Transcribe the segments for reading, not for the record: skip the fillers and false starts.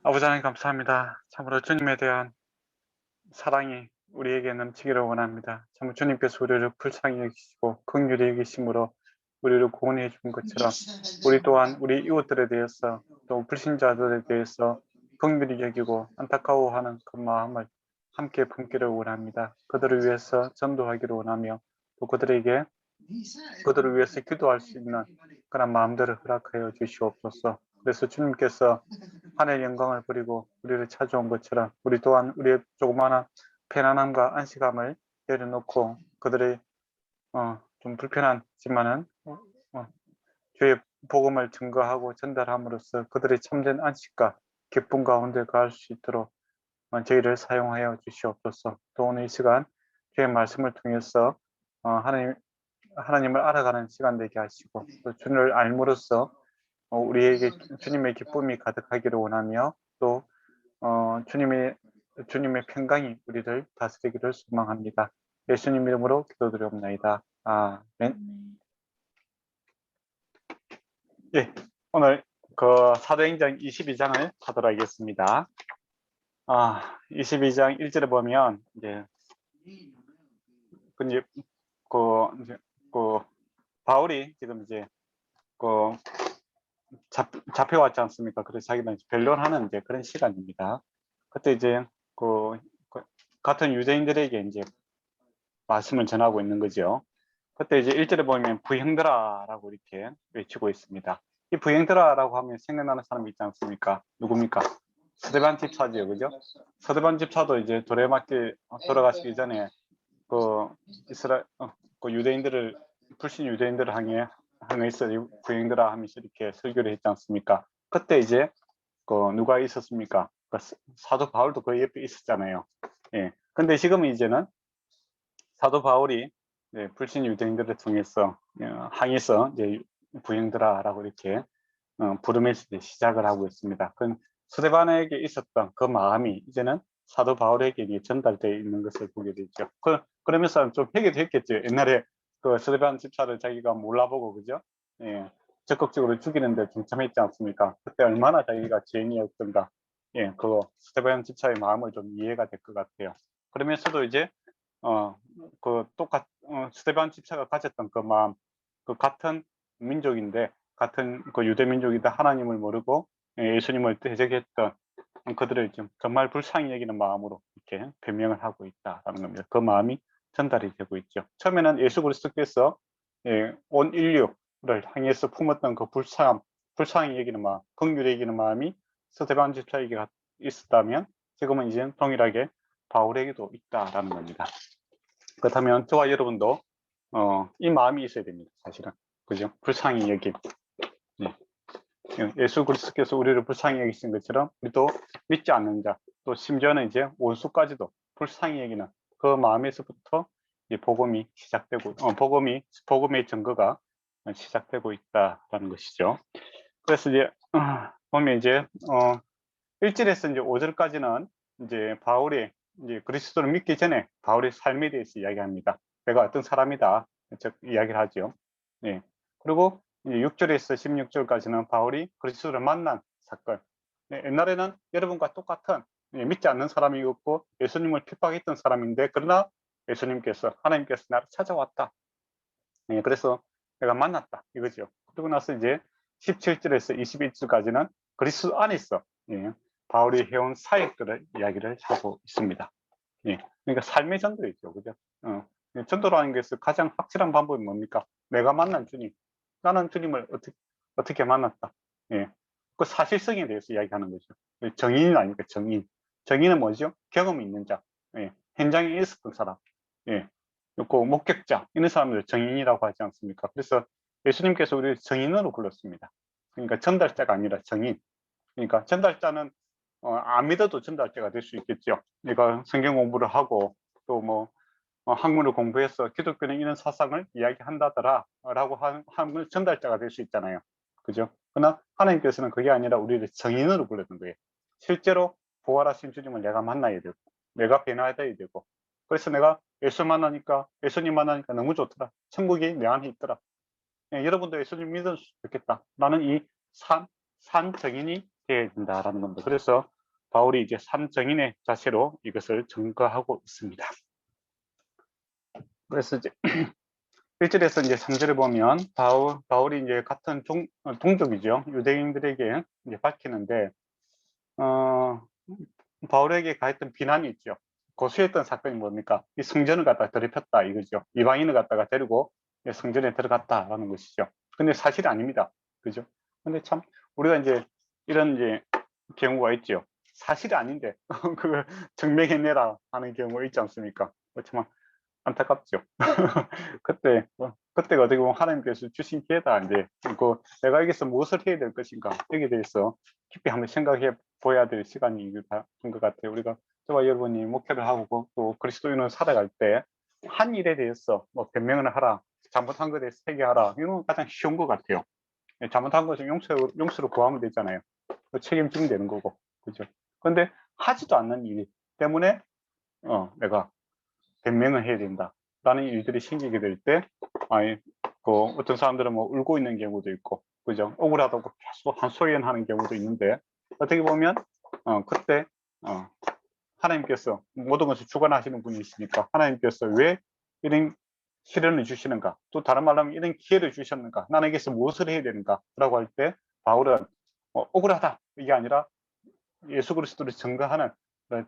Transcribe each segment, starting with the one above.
아버지 하나님 감사합니다. 참으로 주님에 대한 사랑이 우리에게 넘치기를 원합니다. 참으로 주님께서 우리를 불쌍히 여기시고 긍휼히 여기심으로 우리를 구원해 준 것처럼 우리 또한 우리 이웃들에 대해서 또 불신자들에 대해서 긍휼히 여기고 안타까워하는 그 마음을 함께 품기를 원합니다. 그들을 위해서 전도하기를 원하며 또 그들을 위해서 기도할 수 있는 그런 마음들을 허락하여 주시옵소서. 그래서 주님께서 하늘의 영광을 버리고 우리를 찾아온 것처럼 우리 또한 우리의 조그마한 편안함과 안식함을 내려놓고 그들의 좀 불편하지만은 주의 복음을 증거하고 전달함으로써 그들의 참된 안식과 기쁨 가운데 가할 수 있도록 저희를 사용하여 주시옵소서. 또 오늘 이 시간 주의 말씀을 통해서 하나님을 알아가는 시간 되게 하시고 또 주님을 알므로써 우리에게 주님의 기쁨이 가득하기를 원하며 또 주님의 평강이 우리를 다스리기를 소망합니다. 예수님 이름으로 기도드리옵나이다. 아멘. 예, 오늘 그 사도행전 22장을 하도록 하겠습니다. 22장 1절에 보면 이제 그 바울이 지금 이제 잡혀왔지 않습니까? 그래서 자기는 변론하는 이제 그런 시간입니다. 그때 이제 같은 유대인들에게 이제 말씀을 전하고 있는 거죠. 그때 이제 1절에 보면 부형들아라고 이렇게 외치고 있습니다. 이 부형들아라고 하면 생각나는 사람이 있지 않습니까? 누굽니까? 스데반 집사지요, 그죠? 스데반 집사도 이제 돌에 맞게 돌아가시기 전에 유대인들을 불신 유대인들을 향해서 부형들아 하면서 이렇게 설교를 했지 않습니까? 그때 이제 누가 있었습니까? 사도 바울도 그 옆에 있었잖아요. 예. 근데 지금은 이제는 사도 바울이 불신 유대인들을 통해서 항해서 이제 부형들아라고 이렇게 부르면서 시작을 하고 있습니다. 그 스데반에게 있었던 그 마음이 이제는 사도 바울에게 전달되어 있는 것을 보게 되죠. 그러면서 좀 회개도 했겠죠. 옛날에 그 스데반 집사를 자기가 몰라보고 그죠? 예, 적극적으로 죽이는데 동참했지 않습니까? 그때 얼마나 자기가 죄인이었던가. 예, 그 스데반 집사의 마음을 좀 이해가 될 것 같아요. 그러면서도 이제 스데반 집사가 가졌던 그 마음, 그 같은 민족인데 같은 그 유대 민족이다 하나님을 모르고 예수님을 대적했던 그들을 좀 정말 불쌍히 여기는 마음으로 이렇게 변명을 하고 있다라는 겁니다. 그 마음이 전달이 되고 있죠. 처음에는 예수 그리스도께서 온 인류를 향해서 품었던 그 불쌍히 여기는 마음, 긍휼히 여기는 마음이 스데반 집사에게 있었다면 지금은 이제 동일하게 바울에게도 있다라는 겁니다. 그렇다면 저와 여러분도 이 마음이 있어야 됩니다. 사실은 그죠? 불쌍히 여김. 예수 그리스도께서 우리를 불쌍히 여기신 것처럼 우리도 믿지 않는 자, 또 심지어는 이제 원수까지도 불쌍히 여기는 그 마음에서부터 이 복음이 시작되고 복음의 증거가 시작되고 있다라는 것이죠. 그래서 이제 보면 이제 1절에서 이제 5절까지는 이제 바울이 이제 그리스도를 믿기 전에 바울의 삶에 대해서 이야기합니다. 내가 어떤 사람이다, 즉 이야기를 하죠. 네. 그리고 이제 6절에서 16절까지는 바울이 그리스도를 만난 사건. 네, 옛날에는 여러분과 똑같은 믿지 않는 사람이었고 예수님을 핍박했던 사람인데 그러나 하나님께서 나를 찾아왔다. 네, 그래서 내가 만났다 이거죠. 그리고 나서 이제 17절에서 21절까지는 그리스도 안에서 바울이 해온 사역들을 이야기를 하고 있습니다. 예, 그러니까 삶의 전도이죠, 그죠? 전도라는 것은 가장 확실한 방법이 뭡니까? 내가 만난 주님, 나는 주님을 어떻게 만났다. 예, 그 사실성에 대해서 이야기하는 거죠. 정인은 아닙니까? 정인은 뭐죠? 경험이 있는 자, 현장에 있었던 사람, 그 목격자, 이런 사람들 정인이라고 하지 않습니까? 그래서 예수님께서 우리를 정인으로 불렀습니다. 그러니까 전달자가 아니라 정인. 그러니까 전달자는 안 믿어도 전달자가 될 수 있겠죠. 내가 성경 공부를 하고 또 뭐 학문을 공부해서 기독교는 이런 사상을 이야기한다더라 라고 하면 전달자가 될 수 있잖아요. 그죠? 그러나 하나님께서는 그게 아니라 우리를 정인으로 불렀던 거예요. 실제로 부활하신 주님을 내가 만나야 되고 내가 변화해야 되고 그래서 내가 예수님 만나니까 너무 좋더라. 천국이 내 안에 있더라. 여러분도 예수님 믿었으면 좋겠다. 나는 이 산 정인이 되어야 된다라는 겁니다. 그래서 바울이 이제 삼정인의 자세로 이것을 증거하고 있습니다. 그래서 이제 1절에서 이제 3절을 보면 바울이 이제 같은 동족이죠. 유대인들에게 이제 밝히는데, 바울에게 가했던 비난이 있죠. 고수했던 사건이 뭡니까? 이 성전을 갖다가 더럽혔다 이거죠. 이방인을 갖다가 데리고 성전에 들어갔다라는 것이죠. 근데 사실이 아닙니다. 그죠? 근데 참 우리가 이제 이런 이제 경우가 있죠. 사실이 아닌데 그걸 증명해내라 하는 경우가 있지 않습니까? 참 안타깝죠. 그때가 어떻게 보면 하나님께서 주신 기회다. 이제 그 내가 여기서 무엇을 해야 될 것인가 여기에 대해서 깊이 한번 생각해 보아야 될 시간인 것 같아요. 우리가 저와 여러분이 목회를 하고 또 그리스도인으로 살아갈 때 한 일에 대해서 뭐 변명을 하라, 잘못한 것에 대해서 회개하라, 이건 가장 쉬운 것 같아요. 잘못한 것은 용서로 구하면 되잖아요. 책임지면 되는 거고, 그죠? 근데 하지도 않는 일 때문에 내가 변명을 해야 된다라는 일들이 생기게 될 때, 그 어떤 사람들은 뭐 울고 있는 경우도 있고, 그죠? 억울하다고 계속 한소연하는 경우도 있는데, 어떻게 보면 그때 하나님께서 모든 것을 주관하시는 분이시니까 하나님께서 왜 이런 시련을 주시는가, 또 다른 말로 하면 이런 기회를 주셨는가, 나에게서 무엇을 해야 되는가라고 할 때 바울은 억울하다 이게 아니라 예수 그리스도를 증거하는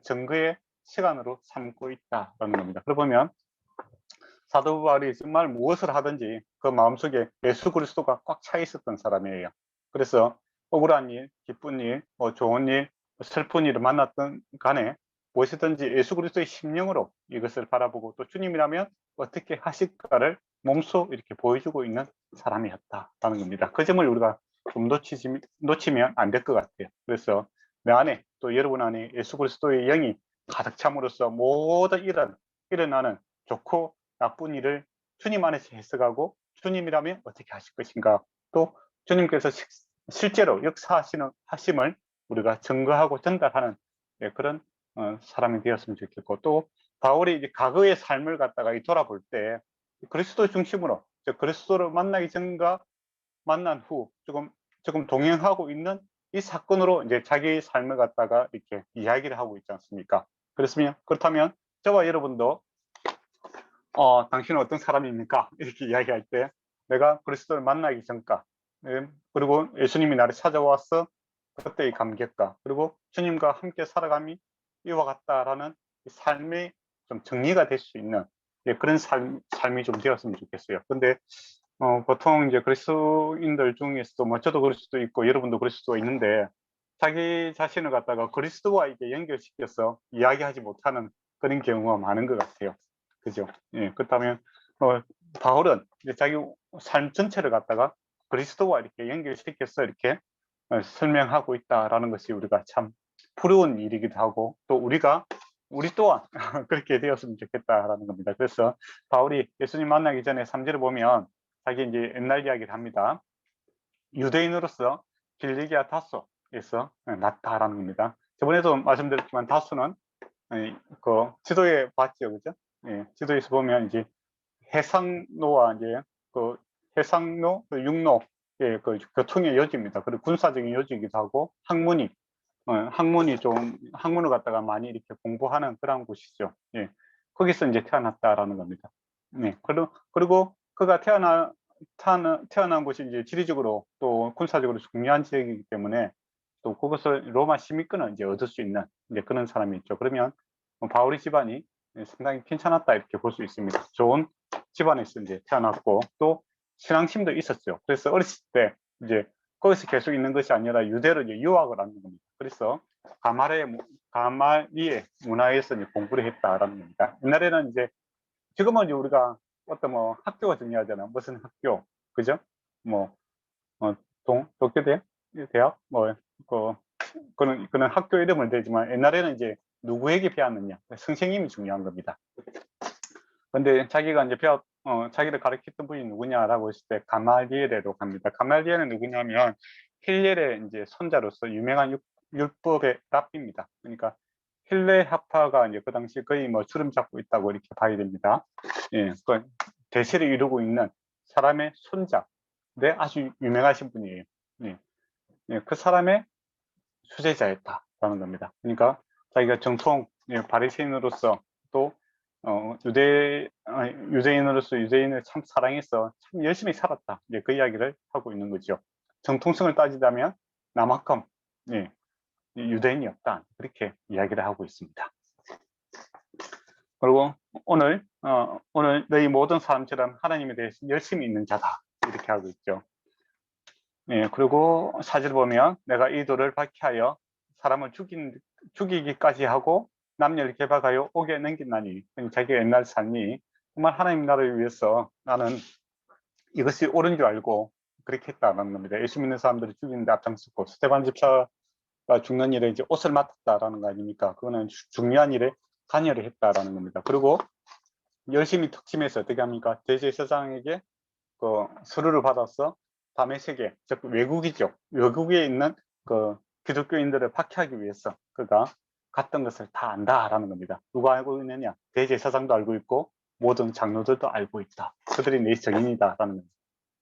증거의 시간으로 삼고 있다라는 겁니다. 그러고 보면 사도 바울이 정말 무엇을 하든지 그 마음속에 예수 그리스도가 꽉 차 있었던 사람이에요. 그래서 억울한 일, 기쁜 일, 좋은 일, 슬픈 일을 만났던 간에 무엇이든지 예수 그리스도의 심령으로 이것을 바라보고 또 주님이라면 어떻게 하실까를 몸소 이렇게 보여주고 있는 사람이었다라는 겁니다. 그 점을 우리가 좀 놓치면 안 될 것 같아요. 그래서 내 안에 또 여러분 안에 예수 그리스도의 영이 가득 참으로써 모든 일어나는 좋고 나쁜 일을 주님 안에서 해석하고 주님이라면 어떻게 하실 것인가, 또 주님께서 실제로 하심을 우리가 증거하고 전달하는 그런 사람이 되었으면 좋겠고, 또 바울이 이제 과거의 삶을 갖다가 돌아볼 때 그리스도 중심으로 그리스도를 만나기 전과 만난 후 조금 동행하고 있는 이 사건으로 이제 자기 삶을 갖다가 이렇게 이야기를 하고 있지 않습니까? 그렇다면 저와 여러분도 당신은 어떤 사람입니까? 이렇게 이야기할 때 내가 그리스도를 만나기 전과, 그리고 예수님이 나를 찾아와서 그때의 감격과, 그리고 주님과 함께 살아감이 이와 같다라는 삶이 좀 정리가 될 수 있는 그런 삶이 좀 되었으면 좋겠어요. 근데 보통 이제 그리스도인들 중에서도 뭐 저도 그럴 수도 있고 여러분도 그럴 수도 있는데, 자기 자신을 갖다가 그리스도와 이게 연결시켜서 이야기하지 못하는 그런 경우가 많은 것 같아요. 그죠? 예, 그렇다면 바울은 이제 자기 삶 전체를 갖다가 그리스도와 이렇게 연결시켜서 이렇게 설명하고 있다라는 것이 우리가 참 부러운 일이기도 하고, 또 우리 또한 그렇게 되었으면 좋겠다라는 겁니다. 그래서 바울이 예수님 만나기 전에 3절을 보면 자기 이제 옛날 이야기를 합니다. 유대인으로서 빌리기아 다소에서 났다라는 겁니다. 저번에도 말씀드렸지만 다소는 그 지도에 봤죠, 그죠? 예, 지도에서 보면 이제 해상로와 이제 그 해상로, 그 육로, 예, 그 교통의 요지입니다. 그리고 군사적인 요지이기도 하고 학문을 갖다가 많이 이렇게 공부하는 그런 곳이죠. 예, 거기서 이제 태어났다라는 겁니다. 네, 그리고 그가 태어난 곳이 이제 지리적으로 또 군사적으로 중요한 지역이기 때문에 또 그것을 로마 시민권을 이제 얻을 수 있는 이제 그런 사람이 있죠. 그러면 바울의 집안이 상당히 괜찮았다 이렇게 볼 수 있습니다. 좋은 집안에서 이제 태어났고 또 신앙심도 있었죠. 그래서 어렸을 때 이제 거기서 계속 있는 것이 아니라 유대로 이제 유학을 하는 겁니다. 그래서 가말리의 문화에서 이제 공부를 했다라는 겁니다. 옛날에는 이제 지금은 이제 우리가 어떤 뭐 학교가 중요하잖아요. 무슨 학교, 그죠? 뭐 도쿄대 대학 그런 학교 이름은 되지만 옛날에는 이제 누구에게 배웠느냐, 선생님이 중요한 겁니다. 근데 자기가 이제 자기를 가르쳤던 분이 누구냐라고 했을 때 가말리엘로 갑니다. 가말리엘은 누구냐면 힐렐의 이제 손자로서 유명한 율법의 랍비입니다. 그러니까 힐레 학파가 이제 그 당시 거의 뭐 주름 잡고 있다고 이렇게 봐야 됩니다. 예, 그 대세를 이루고 있는 사람의 손자, 네, 아주 유명하신 분이에요. 예, 예, 그 사람의 수제자였다라는 겁니다. 그러니까 자기가 정통 바리새인으로서 또 유대인으로서 유대인을 참 사랑해서 참 열심히 살았다. 이제 그 이야기를 하고 있는 거죠. 정통성을 따지자면 나만큼 유대인이었다. 그렇게 이야기를 하고 있습니다. 그리고 오늘 너희 모든 사람처럼 하나님에 대해서 열심히 있는 자다. 이렇게 하고 있죠. 그리고 사절 보면 내가 이 돌을 박해하여 사람을 죽이기까지 하고 남녀를 개박하여 옥에 넘긴다니. 자기가 옛날 삶이 정말 하나님 나라를 위해서 나는 이것이 옳은 줄 알고 그렇게 했다는 겁니다. 예수 믿는 사람들을 죽이는데 앞장섰고 스데반 집사가 죽는 일에 이제 옷을 맡았다라는 거 아닙니까? 그거는 중요한 일에 관여를 했다라는 겁니다. 그리고 열심히 특심해서 어떻게 합니까? 대제사장에게 그 서류를 받아서 밤의 세계, 즉 외국이죠. 외국에 있는 그 기독교인들을 박해하기 위해서 그가 갔던 것을 다 안다라는 겁니다. 누가 알고 있느냐? 대제사장도 알고 있고 모든 장로들도 알고 있다. 그들이 내 증인이다라는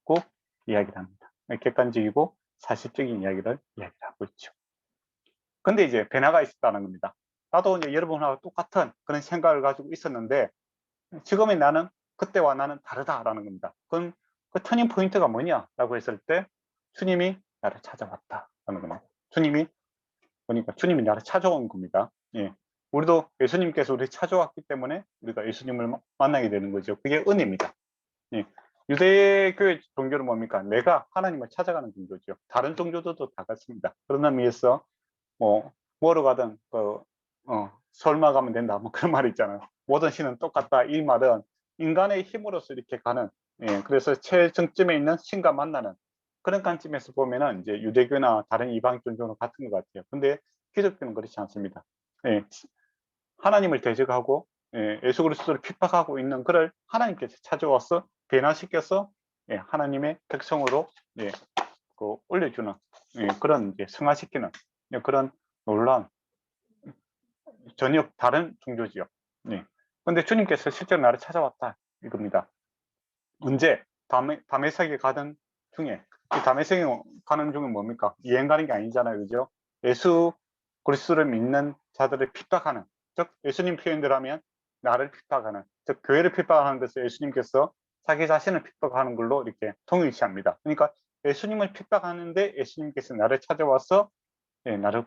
꼭 이야기를 합니다. 객관적이고 사실적인 이야기를 하고 있죠. 근데 이제 변화가 있었다는 겁니다. 나도 이제 여러분하고 똑같은 그런 생각을 가지고 있었는데 지금의 나는 그때와 나는 다르다라는 겁니다. 그럼 그 터닝 포인트가 뭐냐라고 했을 때 주님이 나를 찾아왔다라는 겁니다. 주님이 보니까 주님이 나를 찾아온 겁니다. 우리도 예수님께서 우리 찾아왔기 때문에 우리가 예수님을 만나게 되는 거죠. 그게 은혜입니다. 유대교의 종교는 뭡니까? 내가 하나님을 찾아가는 종교죠. 다른 종교들도 다 같습니다. 그런 의미에서 뭐로 가든 설마 가면 된다. 뭐 그런 말이 있잖아요. 모든 신은 똑같다. 이 말은 인간의 힘으로서 이렇게 가는, 그래서 최정점에 있는 신과 만나는 그런 관점에서 보면은 이제 유대교나 다른 이방 종교는 같은 것 같아요. 근데 기독교는 그렇지 않습니다. 하나님을 대적하고 예수 그리스도를 핍박하고 있는 그를 하나님께서 찾아와서 변화시켜서 하나님의 백성으로 올려주는 그런 이제 승화시키는 그런 놀라운 전혀 다른 종교지요. 근데 주님께서 실제로 나를 찾아왔다 이겁니다. 언제? 다메섹에 가던 중에, 이 다메섹에 가는 중에 뭡니까? 여행 가는 게 아니잖아요, 그죠? 예수 그리스도를 믿는 자들을 핍박하는, 즉 예수님 표현대로 하면 나를 핍박하는, 즉 교회를 핍박하는 것을 예수님께서 자기 자신을 핍박하는 걸로 이렇게 통일시합니다. 그러니까 예수님을 핍박하는데 예수님께서 나를 찾아와서 나를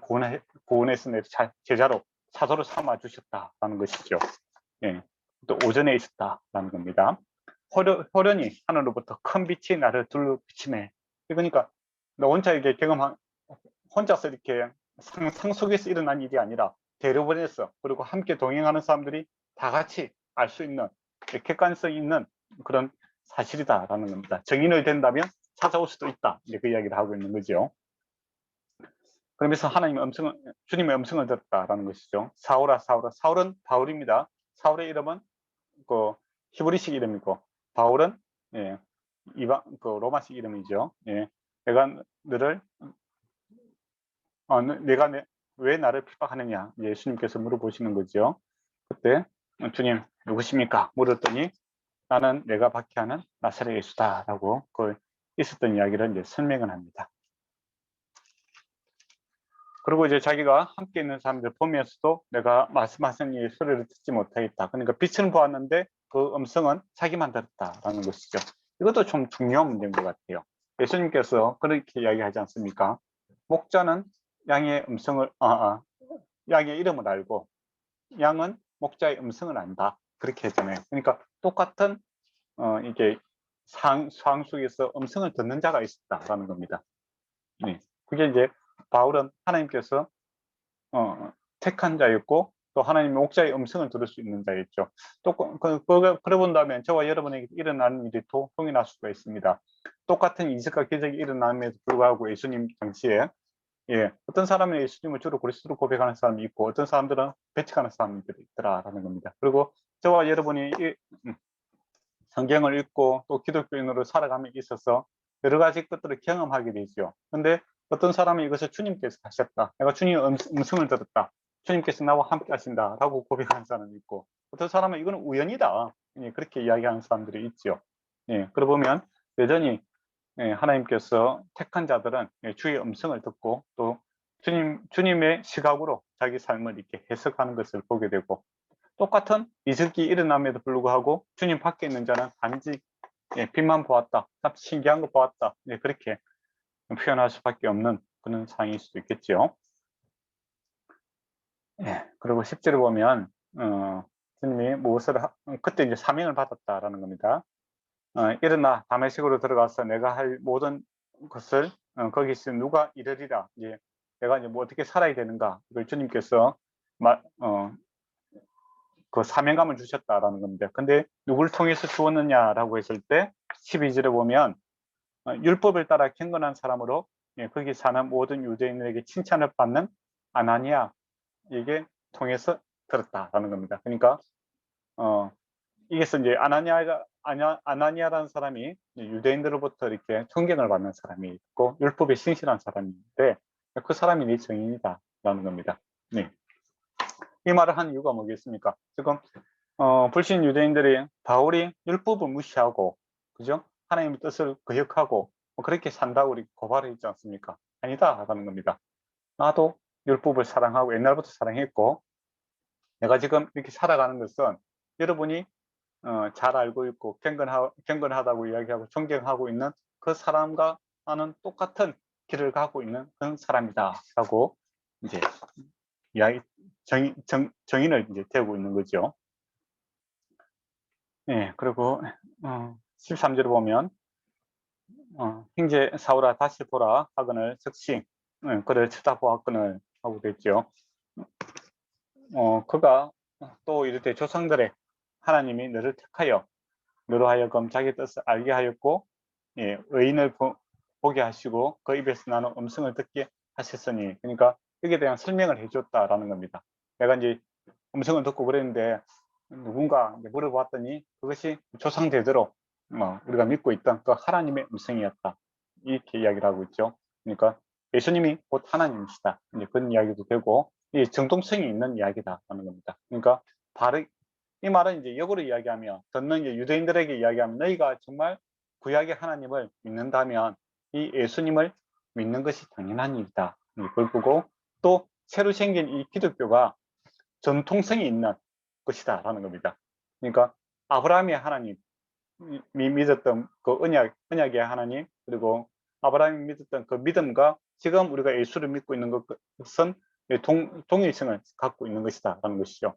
구원해서 내 제자로 사도로 삼아 주셨다라는 것이죠. 또 오전에 있었다라는 겁니다. 호련히 하늘로부터 큰 빛이 나를 둘러 비치네. 그러니까 너 혼자 이렇게 혼자서 이렇게 상상 속에서 일어난 일이 아니라 데려보냈어. 그리고 함께 동행하는 사람들이 다 같이 알 수 있는 객관성 있는 그런 사실이다라는 겁니다. 정인을 된다면 찾아올 수도 있다. 이제 그 이야기를 하고 있는 거죠. 그러면서 주님의 음성을 들었다라는 것이죠. 사울아, 사울아. 사울은 바울입니다. 사울의 이름은 그 히브리식 이름이고, 바울은 로마식 이름이죠. 내가 왜 나를 핍박하느냐? 예수님께서 물어보시는 거죠. 그때 주님 누구십니까? 물었더니 나는 내가 박해하는 나사렛 예수다라고 그 있었던 이야기를 이제 설명을 합니다. 그리고 이제 자기가 함께 있는 사람들 보면서도 내가 말씀하신 이 소리를 듣지 못하겠다. 그러니까 빛은 보았는데 그 음성은 자기만 들었다라는 것이죠. 이것도 좀 중요한 문제인 것 같아요. 예수님께서 그렇게 이야기하지 않습니까? 목자는 양의 양의 이름을 알고 양은 목자의 음성을 안다. 그렇게 했잖아요. 그러니까 똑같은 이게 상황 속에서 음성을 듣는 자가 있었다라는 겁니다. 그게 이제 바울은 하나님께서 택한 자였고 또 하나님의 목자의 음성을 들을 수 있는 자였죠. 또 그래 본다면 저와 여러분에게 일어나는 일이 동일할 수가 있습니다. 똑같은 이적과 기적이 일어남에도 불구하고 예수님 당시에 어떤 사람은 예수님을 주로 그리스도로 고백하는 사람이 있고 어떤 사람들은 배척하는 사람들이 있더라라는 겁니다. 그리고 저와 여러분이 성경을 읽고 또 기독교인으로 살아감에 있어서 여러 가지 것들을 경험하게 되죠. 근데 어떤 사람이 이것을 주님께서 하셨다. 내가 주님의 음성을 들었다. 주님께서 나와 함께 하신다라고 고백하는 사람이 있고 어떤 사람은 이거는 우연이다. 그렇게 이야기하는 사람들이 있죠. 그러고 보면 여전히 하나님께서 택한 자들은 주의 음성을 듣고 또 주님의 시각으로 자기 삶을 이렇게 해석하는 것을 보게 되고, 똑같은 이적이 일어남에도 불구하고 주님 밖에 있는 자는 단지 빛만 보았다, 참 신기한 거 보았다, 그렇게 표현할 수밖에 없는 그런 상황일 수도 있겠죠. 그리고 10절을 보면 주님이 무엇을 그때 이제 사명을 받았다라는 겁니다. 일어나 다메섹으로 들어가서 내가 할 모든 것을 거기서 누가 이르리라. 이제 내가 이제 뭐 어떻게 살아야 되는가, 이걸 주님께서 그 사명감을 주셨다라는 겁니다. 근데 누굴 통해서 주었느냐라고 했을 때 12절에 보면 율법을 따라 경건한 사람으로 거기 사는 모든 유대인에게 칭찬을 받는 아나니아, 이게 통해서 들었다라는 겁니다. 그러니까 이게서 이제 아나니아라는 사람이 유대인들로부터 이렇게 존경을 받는 사람이 있고 율법에 신실한 사람인데, 그 사람이 네 증인이다라는 겁니다. 네. 이 말을 한 이유가 뭐겠습니까? 지금 불신 유대인들이 바울이 율법을 무시하고, 그죠? 하나님의 뜻을 거역하고 그렇게 산다고 우리 고발을 했지 않습니까? 아니다라는 겁니다. 나도 율법을 사랑하고 옛날부터 사랑했고, 내가 지금 이렇게 살아가는 것은 여러분이 잘 알고 있고 경건하다고 이야기하고 존경하고 있는 그 사람과 나는 똑같은 길을 가고 있는 그런 사람이다 라고 이제 정인을 이제 대고 있는 거죠. 그리고 13절을 보면 형제 사울아 다시 보라 하거늘 즉시 그를 쳐다보았거늘 하고 됐죠. 그가 또 이르되 조상들의 하나님이 너를 택하여 너로 하여금 자기 뜻을 알게 하였고 의인을 보게 하시고 그 입에서 나는 음성을 듣게 하셨으니, 그러니까 여기에 대한 설명을 해줬다라는 겁니다. 내가 이제 음성을 듣고 그랬는데 누군가 이제 물어봤더니 그것이 조상대대로 우리가 믿고 있던 그 하나님의 음성이었다, 이렇게 이야기를 하고 있죠. 그러니까 예수님이 곧 하나님이시다, 이제 그런 이야기도 되고 이 정통성이 있는 이야기다라는 겁니다. 그러니까 바로 이 말은 이제 역으로 이야기하면, 듣는 유대인들에게 이야기하면, 너희가 정말 구약의 하나님을 믿는다면 이 예수님을 믿는 것이 당연한 일이다, 이걸 보고 또 새로 생긴 이 기독교가 전통성이 있는 것이다 라는 겁니다. 그러니까 아브라함의 하나님이 믿었던 그 언약의 하나님, 그리고 아브라함이 믿었던 그 믿음과 지금 우리가 예수를 믿고 있는 것은 동일성을 갖고 있는 것이다 라는 것이죠.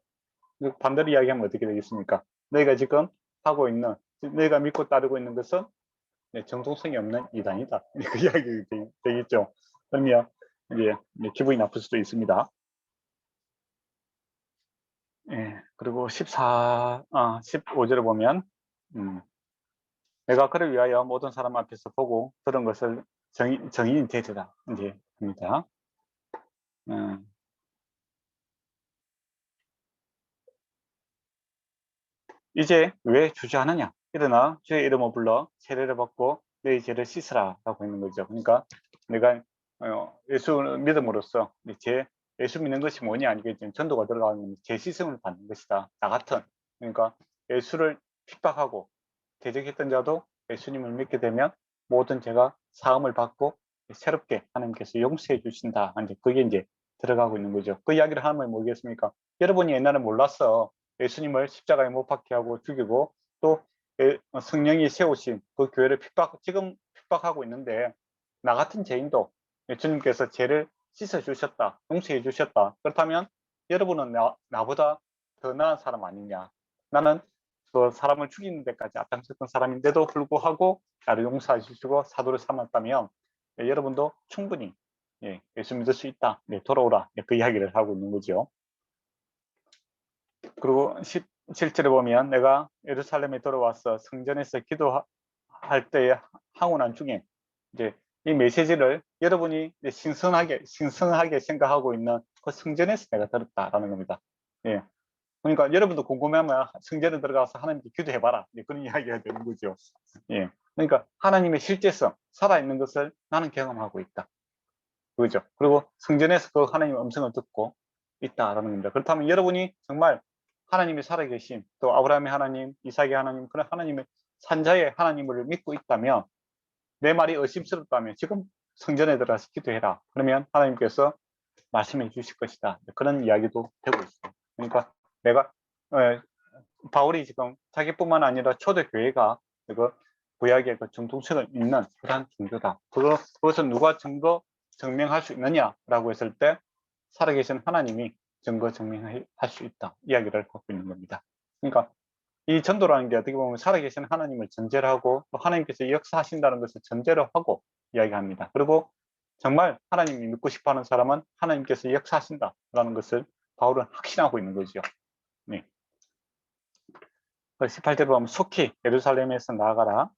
반대로 이야기하면 어떻게 되겠습니까? 너희가 지금 하고 있는, 너희가 믿고 따르고 있는 것은 정통성이 없는 이단이다, 그 이야기 되겠죠. 그러면 이제 기분이 나쁠 수도 있습니다. 그리고 15절을 보면 내가 그를 위하여 모든 사람 앞에서 보고 들은 것을 정인이 되리라 이제 합니다. 이제 왜 주저하느냐, 일어나 주의 이름을 불러 세례를 받고 너희 죄를 씻으라 라고 있는 거죠. 그러니까 내가 예수를 믿음으로써 예수 믿는 것이 뭐냐, 아니겠지만 전도가 들어가는 죄 씻음을 받는 것이다. 나 같은, 그러니까 예수를 핍박하고 대적했던 자도 예수님을 믿게 되면 모든 죄가 사함을 받고 새롭게 하나님께서 용서해 주신다, 이제 그게 이제 들어가고 있는 거죠. 그 이야기를 하면 뭐겠습니까? 여러분이 옛날에 몰랐어 예수님을 십자가에 못 박게 하고 죽이고 또 성령이 세우신 그 교회를 지금 핍박하고 있는데, 나 같은 죄인도 주님께서 죄를 씻어 주셨다, 용서해 주셨다. 그렇다면 여러분은 나보다 더 나은 사람 아니냐? 나는 그 사람을 죽이는 데까지 앞장섰던 사람인데도 불구하고 나를 용서해 주시고 사도를 삼았다면 여러분도 충분히 예수 믿을 수 있다, 돌아오라, 그 이야기를 하고 있는 거죠. 그리고 17절에 보면 내가 예루살렘에 돌아와서 성전에서 기도할 때에 항원한 중에 이제 이 메시지를 여러분이 신선하게 생각하고 있는 그 성전에서 내가 들었다라는 겁니다. 그러니까 여러분도 궁금하면 성전에 들어가서 하나님께 기도해봐라, 그런 이야기가 되는 거죠. 그러니까 하나님의 실제성, 살아있는 것을 나는 경험하고 있다, 그죠? 그리고 성전에서 그 하나님의 음성을 듣고 있다라는 겁니다. 그렇다면 여러분이 정말 하나님이 살아계신, 또 아브라함의 하나님, 이삭의 하나님, 그런 하나님의 산자의 하나님을 믿고 있다면, 내 말이 의심스럽다면 지금 성전에 들어가서 기도해라. 그러면 하나님께서 말씀해 주실 것이다. 그런 이야기도 되고 있어요. 그러니까 내가 바울이 지금 자기뿐만 아니라 초대교회가 그 구약의 그 정통성을 잇는 그러한 종교다. 그것은 누가 증명할 수 있느냐라고 했을 때 살아계신 하나님이 증명할 수 있다. 이야기를 갖고 있는 겁니다. 그러니까 이 전도라는 게 어떻게 보면 살아계신 하나님을 전제로 하고 또 하나님께서 역사하신다는 것을 전제로 하고 이야기합니다. 그리고 정말 하나님이 믿고 싶어하는 사람은 하나님께서 역사하신다라는 것을 바울은 확신하고 있는 거죠. 네. 18절에 보면 속히 예루살렘에서 나아가라.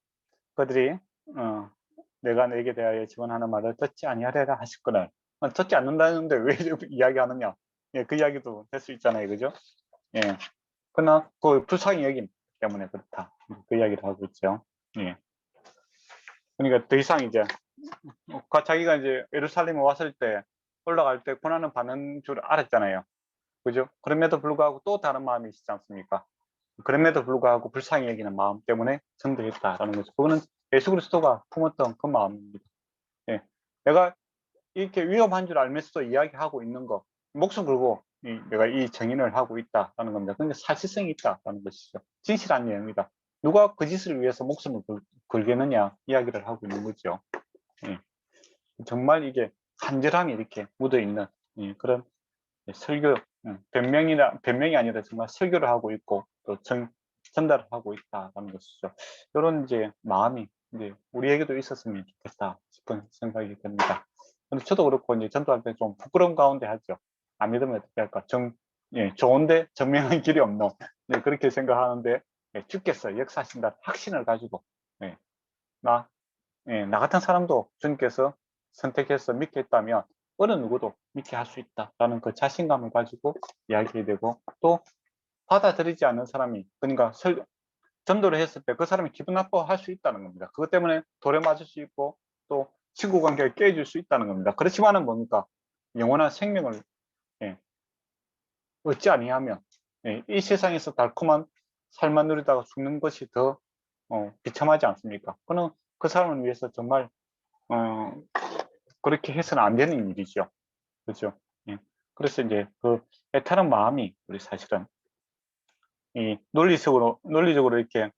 그들이 내가 너에게 대하여 지원하는 말을 듣지 아니하리라 하셨거늘. 듣지 않는다는데 왜 이야기하느냐? 예, 그 이야기도 될 수 있잖아요, 그죠? 예. 그러나 그 불쌍히 여김 때문에 그렇다. 그 이야기를 하고 있죠. 예. 그러니까 더 이상 이제 자기가 이제 예루살렘에 왔을 때 올라갈 때 고난을 받는 줄 알았잖아요. 그죠? 그럼에도 불구하고 또 다른 마음이 있지 않습니까? 그럼에도 불구하고 불쌍히 여기는 마음 때문에 전도했다라는 거죠. 그거는 예수 그리스도가 품었던 그 마음입니다. 예. 내가 이렇게 위험한 줄 알면서도 이야기하고 있는 거, 목숨 걸고 내가 이 증인을 하고 있다라는 겁니다. 근데 사실성이 있다라는 것이죠. 진실한 내용이다. 누가 그 짓을 위해서 목숨을 걸겠느냐 이야기를 하고 있는 거죠. 예. 정말 이게 간절함이 이렇게 묻어 있는 그런 설교, 변명이 아니라 정말 설교를 하고 있고 또 전달을 하고 있다라는 것이죠. 이런 이제 마음이 이제 우리에게도 있었으면 좋겠다 싶은 생각이 듭니다. 근데 저도 그렇고 이제 전도할 때 좀 부끄러운 가운데 하죠. 안 믿으면 어떻게 할까? 좋은데 증명한 길이 없는 그렇게 생각하는데 주께서 역사하신다 확신을 가지고 나 나 같은 사람도 주님께서 선택해서 믿게 했다면 어느 누구도 믿게 할 수 있다라는 그 자신감을 가지고 이야기해야 되고 또 받아들이지 않는 사람이 그러니까 전도를 했을 때 그 사람이 기분 나빠할 수 있다는 겁니다. 그것 때문에 돌에 맞을 수 있고 또 친구 관계가 깨질 수 있다는 겁니다. 그렇지만은 뭡니까? 영원한 생명을 예, 얻지 아니하면 이 세상에서 달콤한 삶만 누리다가 죽는 것이 더 비참하지 않습니까? 그는 그 사람을 위해서 정말 어, 그렇게 해서는 안 되는 일이죠. 그렇죠? 예. 그래서 이제 그 애타는 마음이 우리 사실은 이 논리적으로 이렇게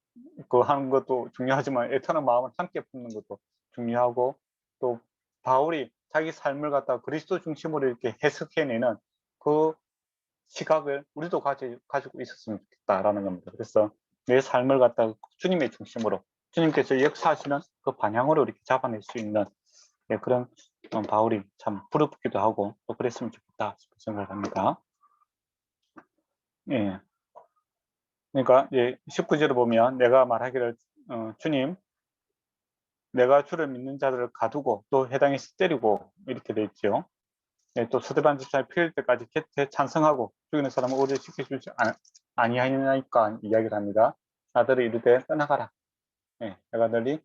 그 하는 것도 중요하지만 애타는 마음을 함께 품는 것도 중요하고 또 바울이 자기 삶을 갖다 그리스도 중심으로 이렇게 해석해내는 그 시각을 우리도 가지고 있었으면 좋겠다라는 겁니다. 그래서 내 삶을 갖다 주님의 중심으로 주님께서 역사하시는 그 방향으로 이렇게 잡아낼 수 있는 그런 바울이 참 부럽기도 하고 또 그랬으면 좋겠다 싶은 생각을 합니다. 예. 그러니까 19절을 보면 내가 말하기를 주님 내가 주를 믿는 자들을 가두고 또 해당에서 때리고 이렇게 돼 있죠. 예, 또 스데반 집사에 피할 때까지 곁에 찬성하고 죽이는 사람을 오래 지켜주지 아니하니까 이야기를 합니다. 아들을 이르되 떠나가라. 예, 내가 너희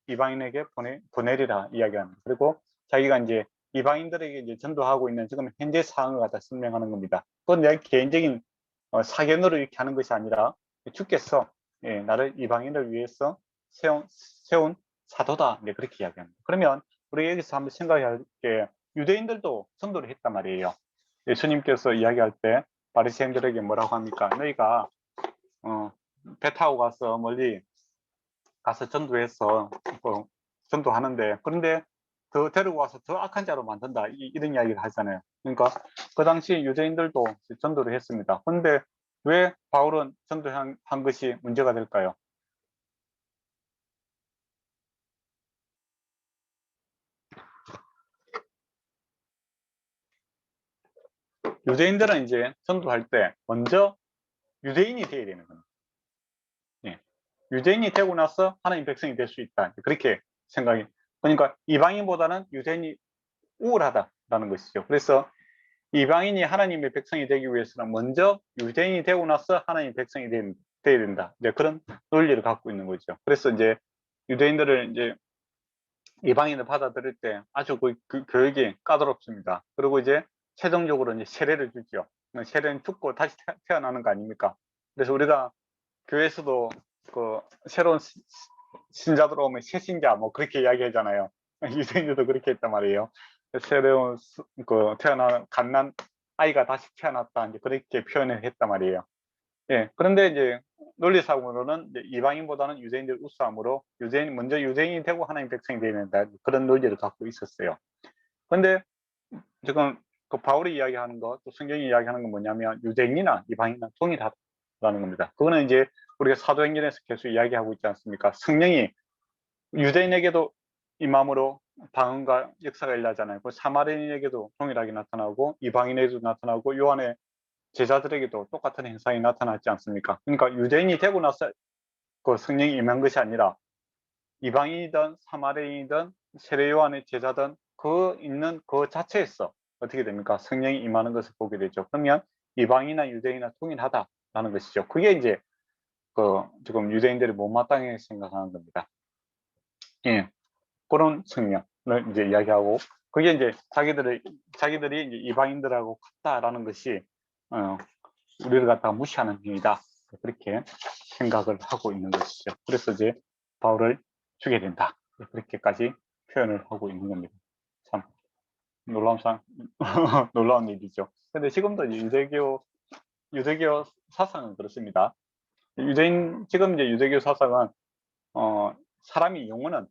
이방인에게 보내리라 이야기합니다. 그리고 자기가 이제 이방인들에게 이제 전도하고 있는 지금 현재 상황을 갖다 설명하는 겁니다. 그건 내 개인적인 사견으로 이렇게 하는 것이 아니라 주께서 나를 이방인을 위해서 세운 사도다. 네, 그렇게 이야기합니다. 그러면 우리 여기서 한번 생각할 게 유대인들도 전도를 했단 말이에요. 예수님께서 이야기할 때 바리새인들에게 뭐라고 합니까? 너희가 배 타고 가서 멀리 가서 전도해서 전도하는데 그런데 더 데리고 와서 더 악한 자로 만든다 이런 이야기를 하잖아요. 그러니까 그 당시 유대인들도 전도를 했습니다. 그런데 왜 바울은 전도한 것이 문제가 될까요? 유대인들은 이제 전도할 때 먼저 유대인이 되어야 되는 겁니다. 예. 유대인이 되고 나서 하나님 백성이 될 수 있다. 그렇게 생각이. 그러니까 이방인보다는 유대인이 우월하다라는 것이죠. 그래서 이방인이 하나님의 백성이 되기 위해서는 먼저 유대인이 되고 나서 하나님의 백성이 돼야 된다. 이제 그런 논리를 갖고 있는 거죠. 그래서 이제 유대인들을 이제 이방인을 받아들일 때 아주 그 교육이 까다롭습니다. 그리고 이제 최종적으로 이제 세례를 주죠. 세례는 죽고 다시 태어나는 거 아닙니까? 그래서 우리가 교회에서도 그 새로운 신자 들어오면 새신자 뭐 그렇게 이야기하잖아요. 유대인들도 그렇게 했단 말이에요. 새로운 그 태어난 갓난 아이가 다시 태어났다 이제 그렇게 표현을 했단 말이에요. 예. 그런데 이제 논리상으로는 이제 이방인보다는 유대인들 우수함으로 유대인 먼저 유대인이 되고 하나님 백성이 되는 그런 논리를 갖고 있었어요. 그런데 지금 그 바울이 이야기하는 것, 또 성경이 이야기하는 건 뭐냐면 유대인이나 이방인이나 동일하다는 겁니다. 그거는 이제 우리가 사도행전에서 계속 이야기하고 있지 않습니까? 성령이 유대인에게도 임함으로 방언과 역사가 일어나잖아요. 그 사마리아인에게도 동일하게 나타나고 이방인에게도 나타나고 요한의 제자들에게도 똑같은 현상이 나타났지 않습니까? 그러니까 유대인이 되고 나서 그 성령이 임한 것이 아니라 이방인이든 사마리아인이든 세례 요한의 제자든 그 있는 그 자체에서 어떻게 됩니까? 성령이 임하는 것을 보게 되죠. 그러면 이방이나 유대인이나 동일하다라는 것이죠. 그게 이제 그 지금 유대인들이 못마땅하게 생각하는 겁니다. 예, 그런 성령을 이제 이야기하고 그게 이제 자기들이 이제 이방인들하고 같다라는 것이 우리를 갖다가 무시하는 행위다. 그렇게 생각을 하고 있는 것이죠. 그래서 이제 바울을 죽여야 된다. 그렇게까지 표현을 하고 있는 겁니다. 참 놀라운 일이죠. 근데 지금도 유대교 사상은 그렇습니다. 지금 이제 유대교 사상은 사람이 영혼은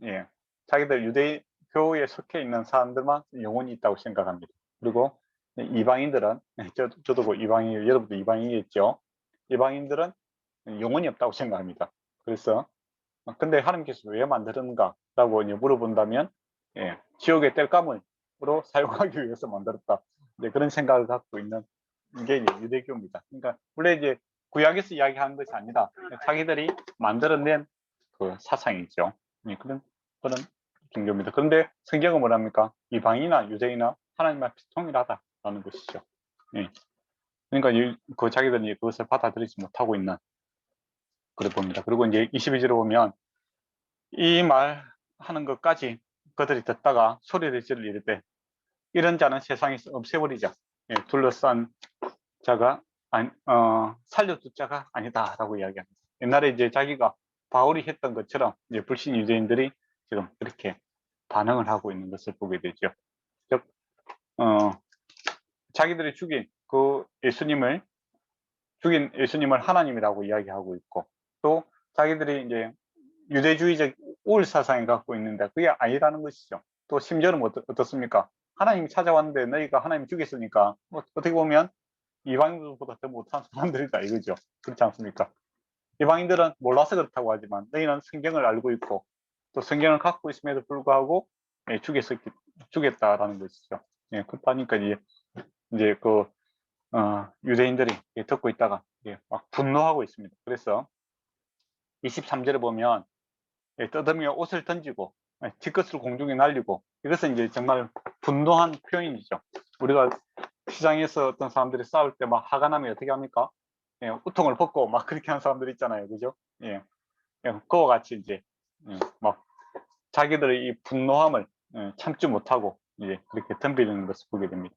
예, 자기들 유대교에 속해 있는 사람들만 영혼이 있다고 생각합니다. 그리고 이방인들은 저도 뭐 이방인, 여러분도 이방인이겠죠. 이방인들은 영혼이 없다고 생각합니다. 그래서 근데 하나님께서 왜 만들었는가라고 이제 물어본다면 예, 지옥의 땔감으로 사용하기 위해서 만들었다. 이제 그런 생각을 갖고 있는 게 이제 유대교입니다. 그러니까 원래 이제 구약에서 이야기하는 것이 아니라 자기들이 만들어낸 그 사상이죠. 예, 그런 종교입니다. 그런데 성경은 뭐랍니까? 이방이나 유대이나 하나님 앞에 통일하다라는 것이죠. 예. 그러니까 그 자기들이 그것을 받아들이지 못하고 있는 그래 봅니다. 그리고 이제 22절에 보면 이 말 하는 것까지 그들이 듣다가 소리를 지를 이르되 이런 자는 세상에서 없애버리자. 예, 둘러싼 자가 살려둘 자가 아니다라고 이야기합니다. 옛날에 이제 자기가 바울이 했던 것처럼 이제 불신 유대인들이 지금 그렇게 반응을 하고 있는 것을 보게 되죠. 즉, 자기들이 죽인 예수님을 하나님이라고 이야기하고 있고, 또 자기들이 이제 유대주의적 우울 사상을 갖고 있는데 그게 아니라는 것이죠. 또 심지어는 어떻습니까? 하나님이 찾아왔는데 너희가 하나님 죽였으니까 어떻게 보면 이방인들보다 더 못한 사람들이다 이거죠. 그렇지 않습니까? 이방인들은 몰라서 그렇다고 하지만 너희는 성경을 알고 있고 또 성경을 갖고 있음에도 불구하고 죽였다라는 것이죠. 예, 그러니까 이제 그 유대인들이 듣고 있다가 막 분노하고 있습니다. 그래서 23절에 보면 떠들며 옷을 던지고 뒷것을 공중에 날리고 이것은 이제 정말 분노한 표현이죠. 우리가 시장에서 어떤 사람들이 싸울 때 막 화가 나면 어떻게 합니까? 우통을 벗고 막 그렇게 하는 사람들 있잖아요. 그죠? 그와 같이 이제 막 자기들의 이 분노함을 참지 못하고 이제 그렇게 덤비는 것을 보게 됩니다.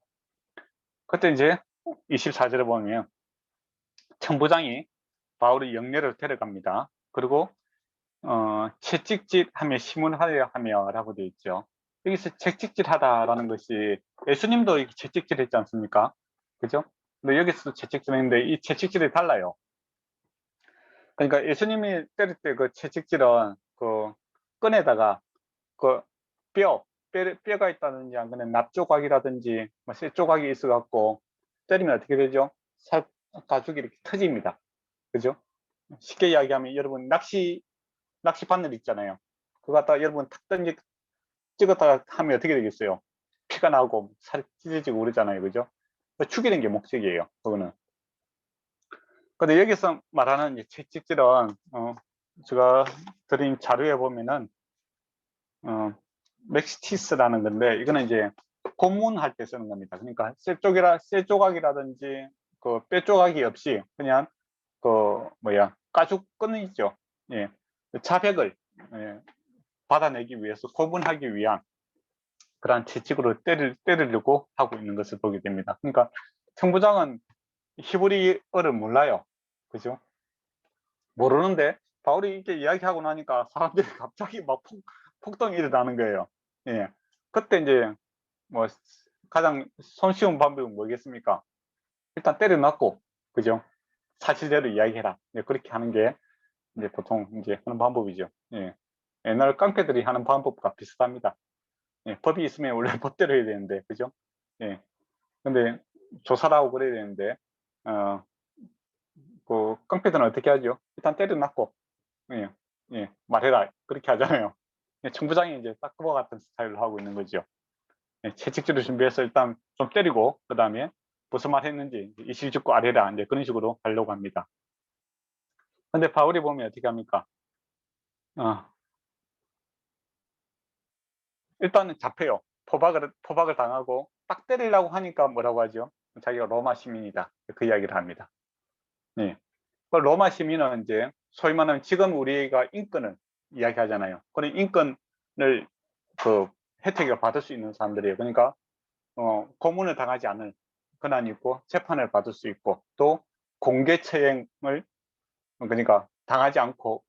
그때 이제 24절에 보면 천부장이 바울의 영내를 데려갑니다. 그리고 채찍질하며 심문하려 하며라고 되어 있죠. 여기서 채찍질하다라는 것이 예수님도 채찍질했지 않습니까? 그죠? 근데 여기서도 채찍질했는데 이 채찍질이 달라요. 그러니까 예수님이 때릴 때 그 채찍질은 그 끈에다가 그 뼈가 있다든지 아니면 납조각이라든지 뭐 쇠 조각이 있어 갖고 때리면 어떻게 되죠? 살 가죽이 이렇게 터집니다. 그죠? 쉽게 이야기하면 여러분 낚시 바늘 있잖아요. 그거 갖다가 여러분 탁 찍었다가 하면 어떻게 되겠어요? 피가 나오고 살이 찢어지고 그러잖아요. 그죠? 죽이는 게 목적이에요. 그거는. 근데 여기서 말하는 채찍질은 제가 드린 자료에 보면은 맥시티스라는 건데 이거는 이제 고문할 때 쓰는 겁니다. 그러니까 쇠 조각이라든지 그 뼈 조각이 없이 그냥 그 가죽 끈이 있죠. 예. 자백을 받아내기 위해서 고문하기 위한 그러한 채찍으로 때리려고 하고 있는 것을 보게 됩니다. 그러니까 청부장은 히브리어를 몰라요. 그죠? 모르는데 바울이 이렇게 이야기하고 나니까 사람들이 갑자기 막 폭동이 일어나는 거예요. 예. 그때 이제 뭐 가장 손쉬운 방법은 뭐겠습니까? 일단 때려 놨고, 그죠? 사실대로 이야기해라. 네, 그렇게 하는 게 이제 보통 이제 하는 방법이죠. 예. 옛날 깡패들이 하는 방법과 비슷합니다. 예, 법이 있으면 원래 법대로 해야 되는데, 그죠? 예. 근데 조사를 하고 그래야 되는데, 그 깡패들은 어떻게 하죠? 일단 때려 놨고, 예, 예, 말해라. 그렇게 하잖아요. 예, 청부장이 이제 딱 그와 같은 스타일로 하고 있는 거죠. 예, 채찍질을 준비해서 일단 좀 때리고, 그 다음에 무슨 말 했는지 이실직고 아래라. 이제 그런 식으로 하려고 합니다. 근데 바울이 보면 어떻게 합니까? 일단은 잡혀요. 포박을 당하고 딱 때리려고 하니까 뭐라고 하죠? 자기가 로마 시민이다. 그 이야기를 합니다. 예. 그 로마 시민은 이제 소위 말하면 지금 우리가 인권을 이야기하잖아요. 그런 인권을 그 혜택을 받을 수 있는 사람들이에요. 그러니까 고문을 당하지 않을 권한이 있고 재판을 받을 수 있고 또 공개처형을 그러니까 당하지 않고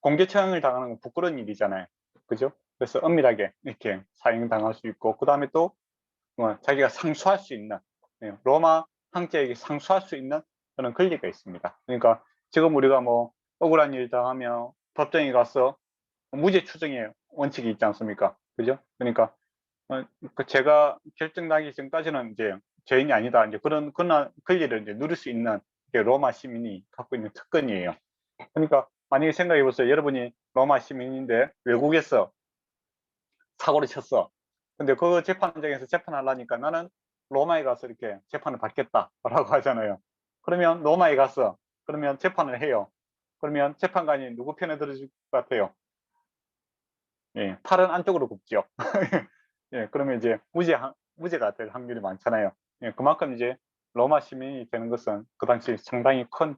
공개처형을 당하는 건 부끄러운 일이잖아요. 그죠? 그래서 엄밀하게 이렇게 사형당할 수 있고 그 다음에 또 자기가 상수할 수 있는 로마 황제에게 상수할 수 있는 그런 권리가 있습니다. 그러니까 지금 우리가 뭐 억울한 일 당하면 법정에 가서 무죄 추정의 원칙이 있지 않습니까? 그죠? 그러니까 제가 결정나기 전까지는 이제 죄인이 아니다. 이제 그런 권리를 이제 누릴 수 있는 게 로마 시민이 갖고 있는 특권이에요. 그러니까 만약에 생각해 보세요. 여러분이 로마 시민인데 외국에서 사고를 쳤어. 근데 그 재판장에서 재판하려니까 나는 로마에 가서 이렇게 재판을 받겠다라고 하잖아요. 그러면 로마에 가서 그러면 재판을 해요. 그러면 재판관이 누구 편에 들어줄 것 같아요? 예, 팔은 안쪽으로 굽죠. 예, 그러면 이제 무죄가 될 확률이 많잖아요. 예, 그만큼 이제 로마 시민이 되는 것은 그 당시 상당히 큰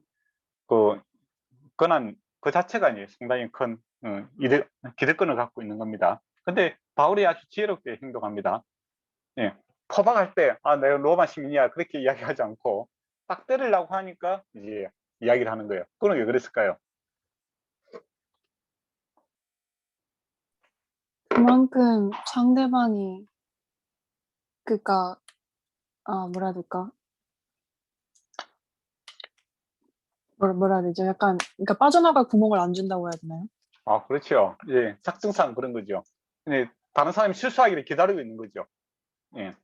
그 권한 그 자체가 이제 상당히 큰 기득권을 갖고 있는 겁니다. 근데 바울이 아주 지혜롭게 행동합니다. 예, 포박할 때 내가 로마 시민이야 그렇게 이야기하지 않고 딱 때리려고 하니까 이제 이야기를 하는 거예요. 그건 왜 그랬을까요? 그만큼 상대방이 그니까 뭐라 해야 될까? 뭐라 해야 되죠? 약간 그러니까 빠져나갈 구멍을 안 준다고 해야 되나요? 그렇죠. 예, 작정상 그런 거죠. 근데 다른 사람이 실수하기를 기다리고 있는 거죠. 예.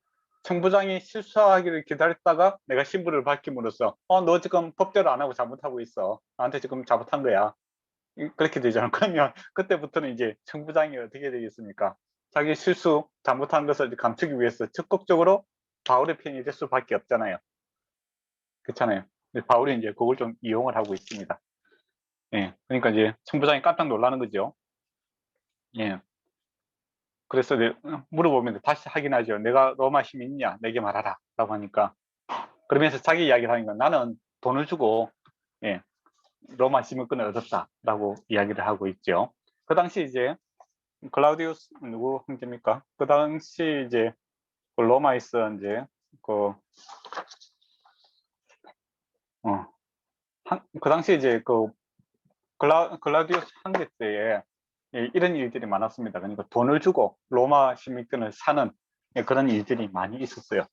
청부장이 실수하기를 기다렸다가 내가 신부를 밝힘으로써 너 지금 법대로 안 하고 잘못하고 있어. 나한테 지금 잘못한 거야. 그렇게 되잖아. 그러면 그때부터는 이제 청부장이 어떻게 되겠습니까? 자기 실수 잘못한 것을 감추기 위해서 적극적으로 바울의 편이 될 수밖에 없잖아요. 그렇잖아요. 바울이 이제 그걸 좀 이용을 하고 있습니다. 예. 그러니까 이제 청부장이 깜짝 놀라는 거죠. 예. 그래서 물어보면 다시 확인하죠. 내가 로마 시민이냐? 내게 말하라. 라고 하니까. 그러면서 자기 이야기를 하니까 나는 돈을 주고, 예, 로마 시민권을 얻었다라고 이야기를 하고 있죠. 그 당시 이제 클라우디우스 누구 황제입니까? 그 당시 이제 그 로마에서 이제 그, 그 당시 이제 그 클라우디우스 황제 때에 이런 일들이 많았습니다. 그러니까 돈을 주고 로마 시민권을 사는 그런 일들이 많이 있었어요.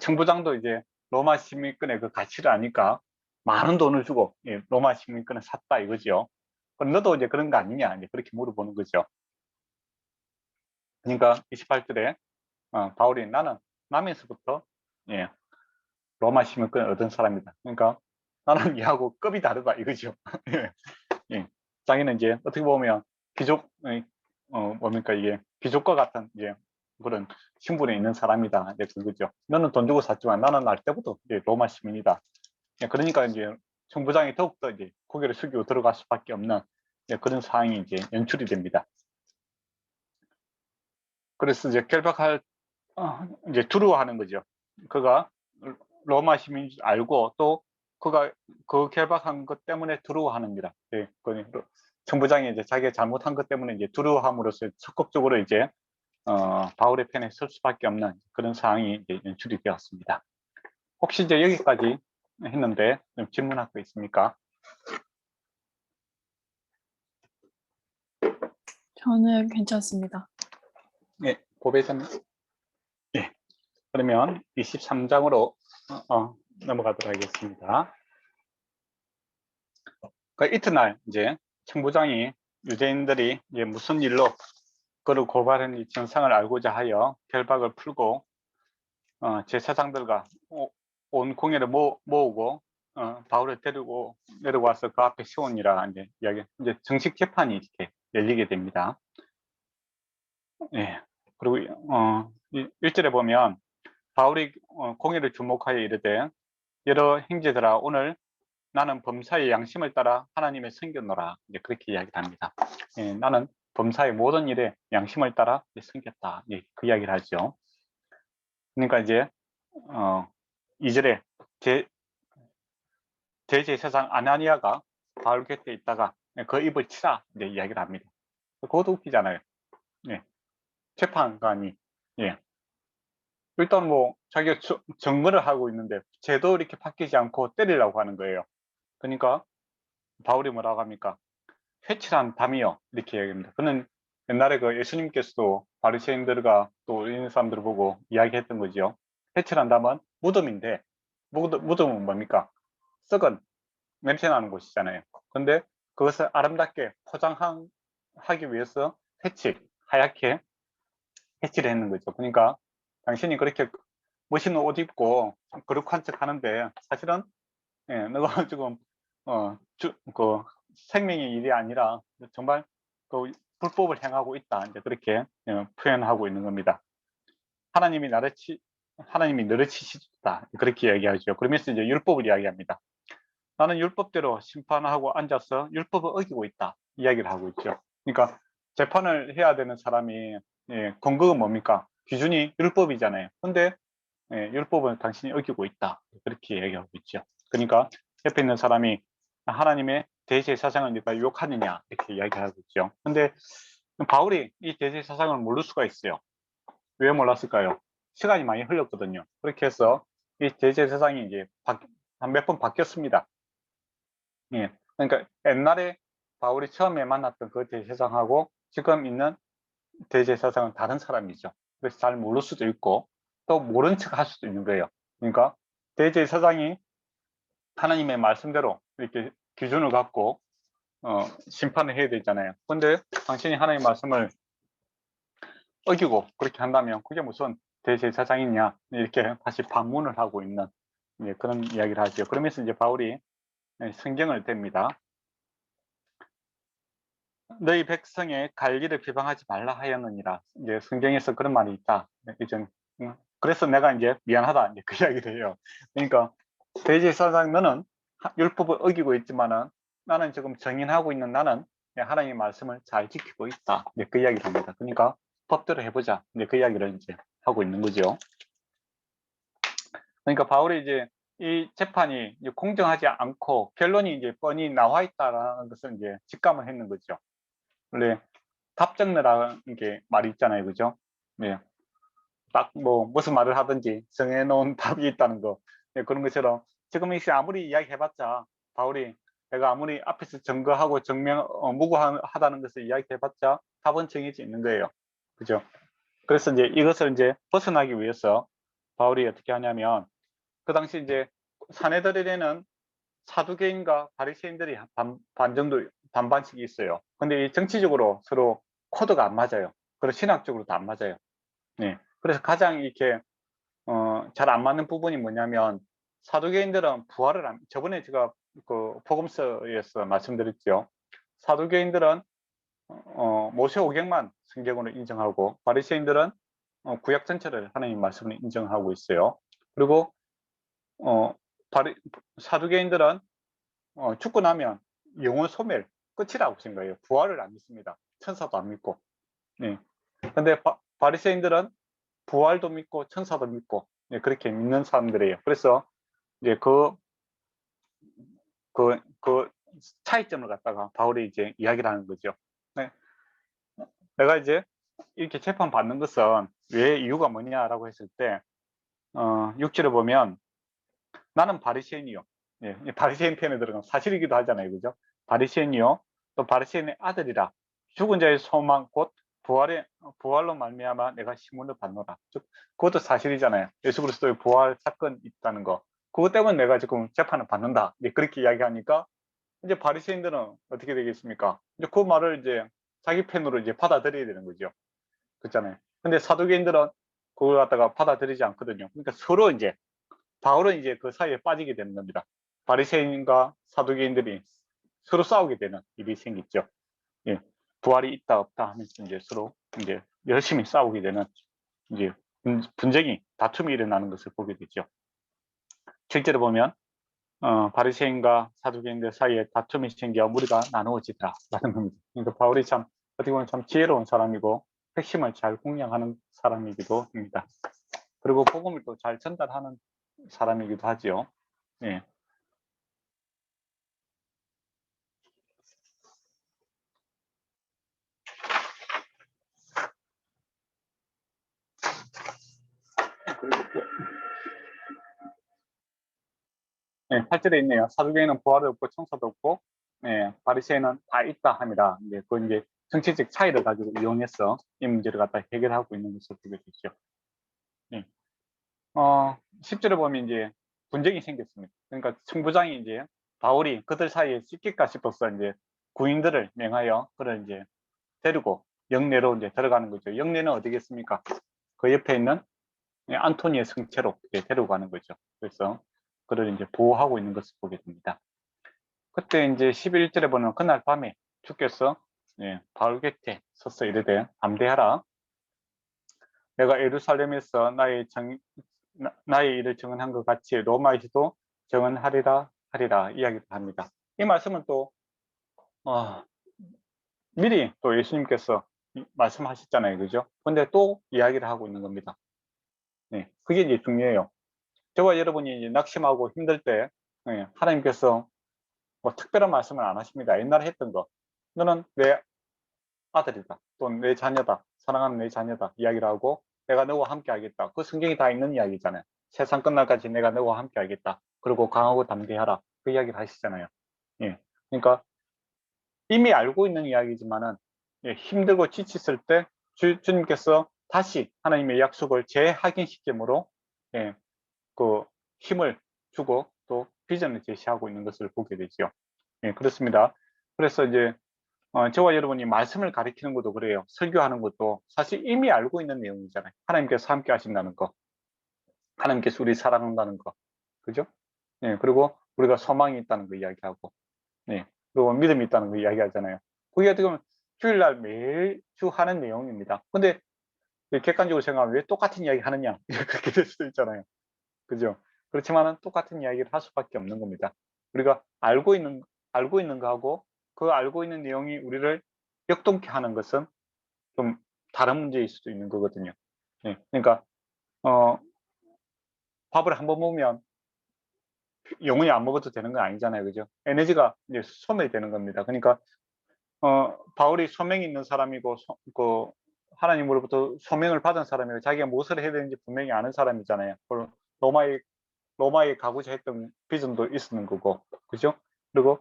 청부장도 이제 로마 시민권의 그 가치를 아니까 많은 돈을 주고 로마 시민권을 샀다 이거죠. 그럼 너도 이제 그런 거 아니냐 이제 그렇게 물어보는 거죠. 그러니까 28절에 바울이 나는 남에서부터 로마 시민권을 얻은 사람이다. 그러니까 나는 얘하고 급이 다르다 이거죠. 자기는 이제 어떻게 보면 귀족 뭡니까 이게 귀족과 같은 이제 그런 신분에 있는 사람이다 이제 그거죠. 너는 돈 주고 샀지만 나는 날 때부터 이제 로마 시민이다. 그러니까 이제 청부장이 더욱더 이제 고개를 숙이고 들어갈 수밖에 없는 그런 상황이 이제 연출이 됩니다. 그래서 이제 결박할 이제 두려워하는 거죠. 그가 로마 시민인 줄 알고 또 그가 그 결박한 것 때문에 두려워하는니다. 청부장이 이제 자기가 잘못한 것 때문에 이제 두려워함으로써 적극적으로 이제 바울의 편에 설 수밖에 없는 그런 상황이 이제 연출이 되었습니다. 혹시 이제 여기까지 했는데 좀 질문할 거 있습니까? 저는 괜찮습니다. 네, 고배사님. 그러면 23장으로 넘어가도록 하겠습니다. 그 이튿날 이제 청부장이 유대인들이 이제 무슨 일로 그를 고발한 이 정상을 알고자 하여 결박을 풀고 제사장들과 온 공회를 모으고 바울을 데리고 내려와서 그 앞에 세우니라 이제 이야기, 이제 정식 재판이 이렇게 열리게 됩니다. 예. 그리고 1절에 보면 바울이 공회를 주목하여 이르되 여러 형제들아 오늘 나는 범사의 양심을 따라 하나님의 섬겼노라 이제 그렇게 이야기를 합니다. 예, 나는 범사의 모든 일에 양심을 따라 섬겼다. 예, 그 이야기를 하죠. 그러니까 이제 2절에 대제사장 아나니아가 바울 곁에 있다가 그 입을 치라 이제 이야기를 합니다. 그것도 웃기잖아요. 예. 재판관이 예. 일단 뭐 자기가 증거를 하고 있는데 죄도 이렇게 바뀌지 않고 때리려고 하는 거예요. 그러니까 바울이 뭐라고 합니까? 회칠한 담이요 이렇게 이야기합니다. 그는 옛날에 그 예수님께서도 바리새인들과 또 이런 사람들을 보고 이야기했던 거죠. 회칠한 담은 무덤인데 무덤은 뭡니까? 썩은 냄새나는 곳이잖아요. 근데 그것을 아름답게 포장하기 위해서 하얗게 해치를 했는 거죠. 그러니까 당신이 그렇게 멋있는 옷 입고 거룩한 척 하는데 사실은 너가 지금 그 생명의 일이 아니라 정말 그 불법을 행하고 있다. 이제 그렇게 표현하고 있는 겁니다. 하나님이 너를 치시다. 그렇게 이야기하죠. 그러면서 이제 율법을 이야기합니다. 나는 율법대로 심판하고 앉아서 율법을 어기고 있다. 이야기를 하고 있죠. 그러니까 재판을 해야 되는 사람이 근거가 뭡니까? 기준이 율법이잖아요. 근데 율법은 당신이 어기고 있다. 그렇게 얘기하고 있죠. 그러니까 옆에 있는 사람이 하나님의 대제사장을 네가 욕하느냐 이렇게 이야기하고 있죠. 근데 바울이 이 대제사장을 모를 수가 있어요. 왜 몰랐을까요? 시간이 많이 흘렀거든요. 그렇게 해서 이 대제사장이 이제 한 몇 번 바뀌었습니다. 예. 그러니까 옛날에 바울이 처음에 만났던 그 대제사장하고 지금 있는 대제사장은 다른 사람이죠. 그래서 잘 모를 수도 있고 또 모른 척 할 수도 있는 거예요. 그러니까 대제사장이 하나님의 말씀대로 이렇게 기준을 갖고 심판을 해야 되잖아요. 근데 당신이 하나님의 말씀을 어기고 그렇게 한다면 그게 무슨 대제사장이냐 이렇게 다시 반문을 하고 있는 그런 이야기를 하죠. 그러면서 이제 바울이 성경을 댑니다. 너희 백성의 관리를 비방하지 말라 하였느니라. 이제 성경에서 그런 말이 있다. 이제 그래서 내가 이제 미안하다. 이제 그 이야기를 해요. 그러니까 대제사장 너는 율법을 어기고 있지만은 나는 지금 정인하고 있는 나는 하나님의 말씀을 잘 지키고 있다. 이제 그 이야기를 합니다. 그러니까 법대로 해보자. 이제 그 이야기를 이제 하고 있는 거죠. 그러니까 바울이 이제 이 재판이 이제 공정하지 않고 결론이 이제 뻔히 나와 있다라는 것을 이제 직감을 했는 거죠. 원래 답정너라는 게 말이 있잖아요, 그죠? 네. 딱 뭐 무슨 말을 하든지 정해놓은 답이 있다는 거. 네, 그런 것처럼 지금 이제 아무리 이야기해봤자 바울이 내가 아무리 앞에서 증거하고 무고하다는 것을 이야기해봤자 답은 정해져 있는 거예요, 그죠? 그래서 이제 이것을 이제 벗어나기 위해서 바울이 어떻게 하냐면 그 당시 이제 사내들에는 사두개인과 바리새인들이 반반씩이 있어요. 근데 이 정치적으로 서로 코드가 안 맞아요. 그리고 신학적으로도 안 맞아요. 네. 그래서 가장 이렇게 잘 안 맞는 부분이 뭐냐면 사두개인들은 저번에 제가 그 복음서에서 말씀드렸죠. 사두개인들은 모세오경만 성경으로 인정하고 바리새인들은 구약 전체를 하나님 말씀으로 인정하고 있어요. 그리고 사두개인들은 죽고 나면 영혼 소멸 끝이라고 생각해요. 부활을 안 믿습니다. 천사도 안 믿고. 네. 근데 바리새인들은 부활도 믿고 천사도 믿고 그렇게 믿는 사람들이에요. 그래서 이제 그 차이점을 갖다가 바울이 이제 이야기를 하는 거죠. 네. 내가 이제 이렇게 재판 받는 것은 왜 이유가 뭐냐라고 했을 때 6절에 보면 나는 바리새인이요. 예, 바리새인 편에 들어가면 사실이기도 하잖아요. 그죠? 바리새인이요. 또 바리새인의 아들이라 죽은 자의 소망 곧 부활로 말미암아 내가 심문을 받노라. 즉 그것도 사실이잖아요. 예수 그리스도의 부활 사건이 있다는 거. 그것 때문에 내가 지금 재판을 받는다. 이제 그렇게 이야기하니까 이제 바리새인들은 어떻게 되겠습니까? 이제 그 말을 이제 자기 편으로 이제 받아들여야 되는 거죠. 그렇잖아요. 근데 사두개인들은 그걸 갖다가 받아들이지 않거든요. 그러니까 서로 이제 바울은 이제 그 사이에 빠지게 되는 겁니다. 바리새인과 사두개인들이 서로 싸우게 되는 일이 생겼죠. 예. 부활이 있다 없다 하면서 이제 서로 이제 열심히 싸우게 되는 이제 분쟁이 다툼이 일어나는 것을 보게 되죠. 실제로 보면 바리새인과 사두개인들 사이에 다툼이 생겨 무리가 나누어지더라라는 겁니다. 그러니까 바울이 참 어떻게 보면 참 지혜로운 사람이고 핵심을 잘 공략하는 사람이기도 합니다. 그리고 복음을 또 잘 전달하는 사람이기도 하죠. 예. 네, 8절에 있네요. 사두개인은 부활이 없고 청사도 없고, 예, 바리새인은 다 있다 합니다. 이제 그 이제 정치적 차이를 가지고 이용해서 이 문제를 갖다 해결하고 있는 것을 보게 되죠. 예. 10절에 보면 이제 분쟁이 생겼습니다. 그러니까 청부장이 이제 바울이 그들 사이에 씻길까 싶어서 이제 구인들을 명하여 그를 이제 데리고 영내로 이제 들어가는 거죠. 영내는 어디겠습니까? 그 옆에 있는 안토니의 성체로 데리고 가는 거죠. 그래서 그를 이제 보호하고 있는 것을 보게 됩니다. 그때 이제 11절에 보면 그날 밤에 주께서 바울 곁에 서서 이르되 담대하라. 내가 예루살렘에서 나의 일을 증언한 것 같이 로마에서도 증언하리라 하리라 이야기를 합니다. 이 말씀은 또 미리 또 예수님께서 말씀하셨잖아요. 그죠? 근데 또 이야기를 하고 있는 겁니다. 네, 그게 이제 중요해요. 저와 여러분이 이제 낙심하고 힘들 때 하나님께서 뭐 특별한 말씀을 안 하십니다. 옛날에 했던 거. 너는 내 아들이다. 또 내 자녀다. 사랑하는 내 자녀다. 이야기를 하고 내가 너와 함께 하겠다. 그 성경이 다 있는 이야기잖아요. 세상 끝날까지 내가 너와 함께 하겠다. 그리고 강하고 담대하라. 그 이야기를 하시잖아요. 예. 그러니까 이미 알고 있는 이야기지만은 힘들고 지쳤을 때 주님께서 다시 하나님의 약속을 재확인시킴으로 그 힘을 주고 또 비전을 제시하고 있는 것을 보게 되죠. 예, 그렇습니다. 그래서 이제 저와 여러분이 말씀을 가리키는 것도 그래요. 설교하는 것도 사실 이미 알고 있는 내용이잖아요. 하나님께서 함께 하신다는 거, 하나님께서 우리 사랑한다는 거, 그죠? 예, 그리고 우리가 소망이 있다는 거 이야기하고, 네, 그리고 믿음이 있다는 거 이야기하잖아요. 그게 어떻게 보면 주일날 매주 하는 내용입니다. 근데 객관적으로 생각하면 왜 똑같은 이야기 하느냐 그렇게 될 수도 있잖아요. 그죠? 그렇지만은 똑같은 이야기를 할 수밖에 없는 겁니다. 우리가 알고 있는 거하고 그 알고 있는 내용이 우리를 역동케 하는 것은 좀 다른 문제일 수도 있는 거거든요. 예, 그러니까 밥을 한번 먹으면 영원히 안 먹어도 되는 건 아니잖아요. 그죠? 에너지가 이제 소멸이 되는 겁니다. 그러니까 바울이 소명이 있는 사람이고 그 하나님으로부터 소명을 받은 사람이고 자기가 무엇을 해야 되는지 분명히 아는 사람이잖아요. 로마에 로마에 가고자 했던 비전도 있었는 거고, 그죠? 그리고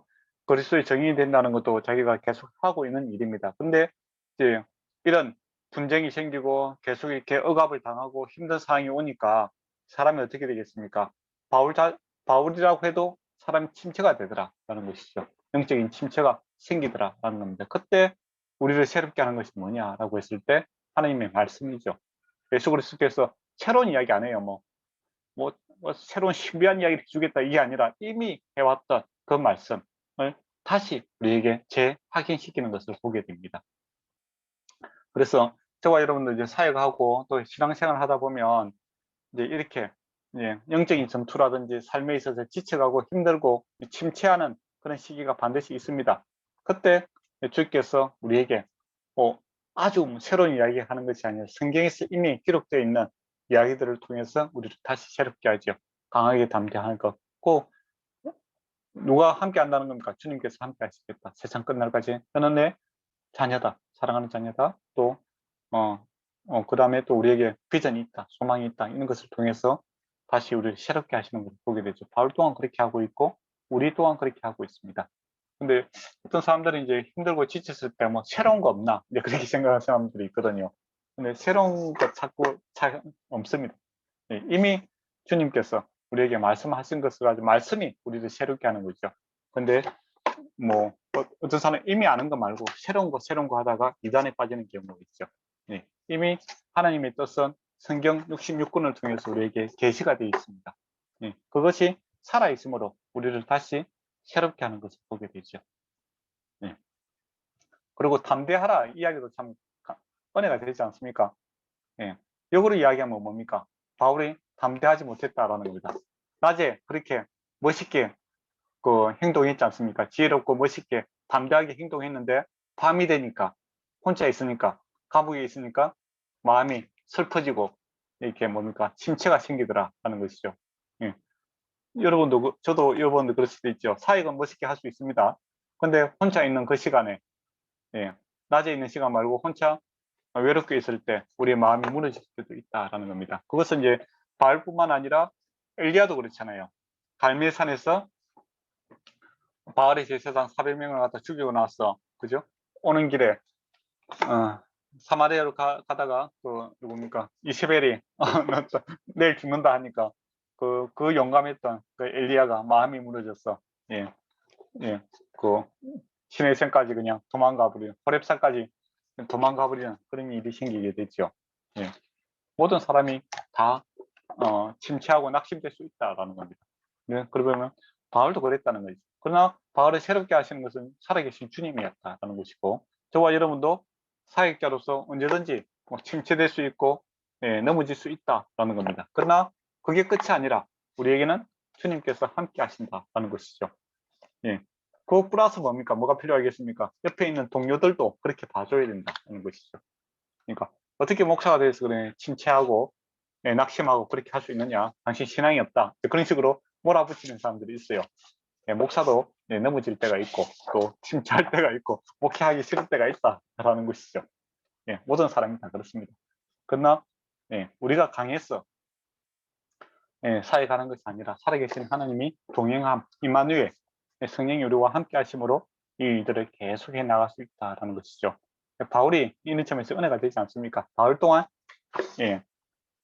그리스도의 정인이 된다는 것도 자기가 계속 하고 있는 일입니다. 근데 이제 이런 분쟁이 생기고 계속 이렇게 억압을 당하고 힘든 상황이 오니까 사람이 어떻게 되겠습니까? 바울이라고 해도 사람이 침체가 되더라라는 것이죠. 영적인 침체가 생기더라라는 겁니다. 그때 우리를 새롭게 하는 것이 뭐냐라고 했을 때 하나님의 말씀이죠. 예수 그리스도께서 새로운 이야기 안 해요. 뭐 새로운 신비한 이야기를 주겠다 이게 아니라 이미 해왔던 그 말씀을 다시 우리에게 재확인시키는 것을 보게 됩니다. 그래서 저와 여러분들 이제 사역하고 또 신앙생활 하다 보면 이제 이렇게 영적인 전투라든지 삶에 있어서 지쳐가고 힘들고 침체하는 그런 시기가 반드시 있습니다. 그때 주께서 우리에게 아주 새로운 이야기 하는 것이 아니라 성경에서 이미 기록되어 있는 이야기들을 통해서 우리를 다시 새롭게 하죠. 강하게 담대할 것고 누가 함께 한다는 겁니까? 주님께서 함께 하시겠다. 세상 끝날까지 너는 내 자녀다. 사랑하는 자녀다. 또 그 다음에 또 우리에게 비전이 있다. 소망이 있다. 이런 것을 통해서 다시 우리를 새롭게 하시는 것을 보게 되죠. 바울 또한 그렇게 하고 있고 우리 또한 그렇게 하고 있습니다. 근데 어떤 사람들은 이제 힘들고 지쳤을 때 뭐 새로운 거 없나 이제 그렇게 생각하는 사람들이 있거든요. 근데 새로운 거 찾고 없습니다. 예, 이미 주님께서 우리에게 말씀하신 것을 가지고 말씀이 우리를 새롭게 하는 거죠. 근데 뭐 어떤 사람은 이미 아는 거 말고 새로운 거 하다가 이단에 빠지는 경우가 있죠. 예, 이미 하나님의 뜻은 성경 66권을 통해서 우리에게 계시가 되어 있습니다. 예, 그것이 살아 있으므로 우리를 다시 새롭게 하는 것을 보게 되죠. 예. 그리고 담대하라 이야기도 참 은혜가 되지 않습니까? 예. 역으로 이야기하면 뭡니까? 바울이 담대하지 못했다라는 겁니다. 낮에 그렇게 멋있게 그 행동했지 않습니까? 지혜롭고 멋있게 담대하게 행동했는데 밤이 되니까 혼자 있으니까 감옥에 있으니까 마음이 슬퍼지고 이렇게 뭡니까? 침체가 생기더라라는 것이죠. 예. 여러분도 저도 여러분도 그럴 수도 있죠. 사역은 멋있게 할 수 있습니다. 근데 혼자 있는 그 시간에 예, 낮에 있는 시간 말고 혼자 외롭게 있을 때 우리의 마음이 무너질 수도 있다라는 겁니다. 그것은 이제 바울뿐만 아니라 엘리야도 그렇잖아요. 갈멜산에서 바알의 제사장 400명을 갖다 죽이고 나서 그죠? 오는 길에 사마리아로 가다가 그 누굽니까 이세벨이 내일 죽는다 하니까 그 용감했던 그 엘리야가 마음이 무너졌어. 예, 예, 그 시내산까지 그냥 도망가 버리는 호렙산까지 도망가 버리는 그런 일이 생기게 됐죠. 예, 모든 사람이 다 침체하고 낙심될 수 있다라는 겁니다. 네, 그러면 바울도 그랬다는 거죠. 그러나 바울을 새롭게 하시는 것은 살아계신 주님이었다라는 것이고 저와 여러분도 사역자로서 언제든지 침체될 수 있고 넘어질 수 있다라는 겁니다. 그러나 그게 끝이 아니라 우리에게는 주님께서 함께 하신다라는 것이죠. 예. 그 플러스 뭡니까? 뭐가 필요하겠습니까? 옆에 있는 동료들도 그렇게 봐줘야 된다는 것이죠. 그러니까 어떻게 목사가 돼서 그래 침체하고 낙심하고 그렇게 할 수 있느냐? 당신 신앙이 없다. 그런 식으로 몰아붙이는 사람들이 있어요. 목사도 넘어질 때가 있고 또 침체할 때가 있고 목회하기 싫을 때가 있다라는 것이죠. 모든 사람이 다 그렇습니다. 그러나 우리가 강해서 사역하는 것이 아니라 살아계신 하나님이 동행함, 임마누엘, 성령이 우리와 함께 하심으로 이 일들을 계속해 나갈 수 있다라는 것이죠. 바울이 이런 점에서 은혜가 되지 않습니까? 바울 동안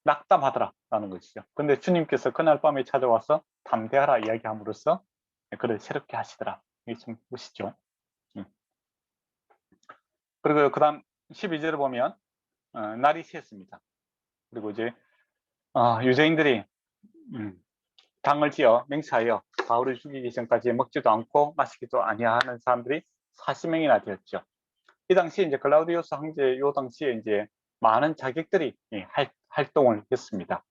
낙담하더라라는 것이죠. 근데 주님께서 그날 밤에 찾아와서 담대하라 이야기함으로써 그를 새롭게 하시더라. 이게 참 멋있죠. 그리고 그 다음 12절을 보면 날이 새었습니다. 그리고 이제 유대인들이 당을 지어 맹세하여 바울을 죽이기 전까지 먹지도 않고 마시기도 아니하는 사람들이 40명이나 되었죠. 이 당시에 이제 글라우디우스 황제 요 당시에 이제 많은 자객들이 활동을 했습니다.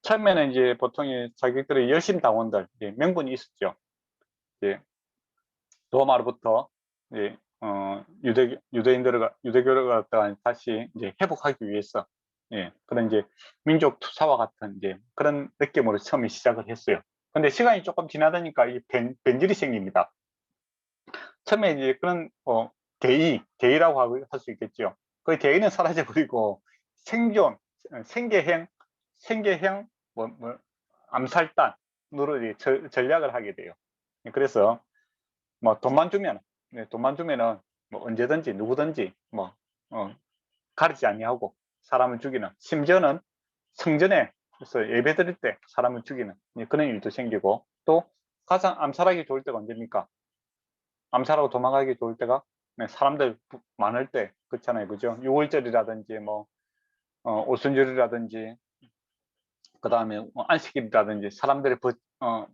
처음에는 이제 보통 자객들의 열심 당원들 명분이 있었죠. 로마로부터 유대교를 갖다가 다시 이제 회복하기 위해서 그런 이제 민족 투사와 같은 이제 그런 느낌으로 처음에 시작을 했어요. 근데 시간이 조금 지나다니까 이 변질이 생깁니다. 처음에 이제 그런 대의라고 할 수 있겠죠. 그 대의는 사라져 버리고 생존, 생계형 암살단으로 이제 전략을 하게 돼요. 그래서 뭐 돈만 주면은 뭐 언제든지 누구든지 뭐 가리지 아니하고 사람을 죽이는, 심지어는 성전에 그래서 예배 드릴 때 사람을 죽이는 그런 일도 생기고, 또 가장 암살하기 좋을 때가 언제입니까? 암살하고 도망가기 좋을 때가 사람들 많을 때 그렇잖아요, 그죠? 6월절이라든지 뭐 오순절이라든지 그 다음에 안식일이라든지 사람들이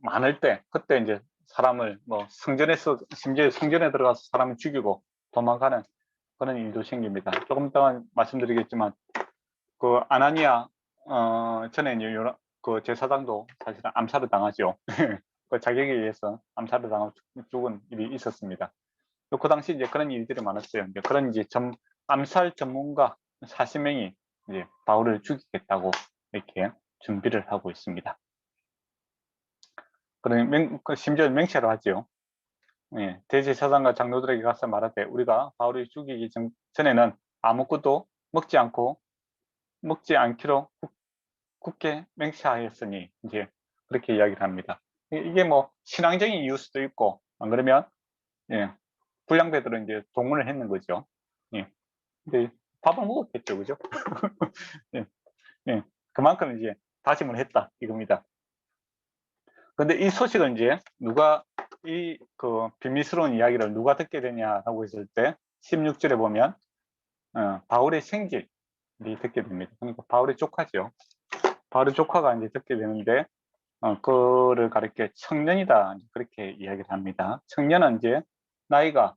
많을 때, 그때 이제 사람을 뭐 성전에서, 심지어 성전에 들어가서 사람을 죽이고 도망가는 그런 일도 생깁니다. 조금 더 말씀드리겠지만 그 아나니아 전에 이제 그 제사장도 사실은 암살을 당하죠. 그 자격에 의해서 암살을 당하고 죽은 일이 있었습니다. 그 당시 이제 그런 일들이 많았어요. 이제 그런 이제 암살 전문가 40명이 이제 바울을 죽이겠다고 이렇게 준비를 하고 있습니다. 심지어 맹세를 하죠. 대제사장과 장로들에게 가서 말하되 우리가 바울을 죽이기 전에는 아무것도 먹지 않기로 굳게 맹세하였으니 이제 그렇게 이야기를 합니다. 이게 뭐 신앙적인 이유 수도 있고, 안 그러면 예, 불량배들은 이제 동원을 했는 거죠. 예, 근데 밥을 먹었겠죠, 그죠? 예, 예, 그만큼 이제 다짐을 했다 이겁니다. 근데 이 소식을 이제 누가 이 그 비밀스러운 이야기를 누가 듣게 되냐라고 했을 때 16절에 보면 바울의 생질이 듣게 됩니다. 그러니까 바울의 조카죠. 바울의 조카가 이제 듣게 되는데 그를 가리켜 청년이다 그렇게 이야기를 합니다. 청년은 이제 나이가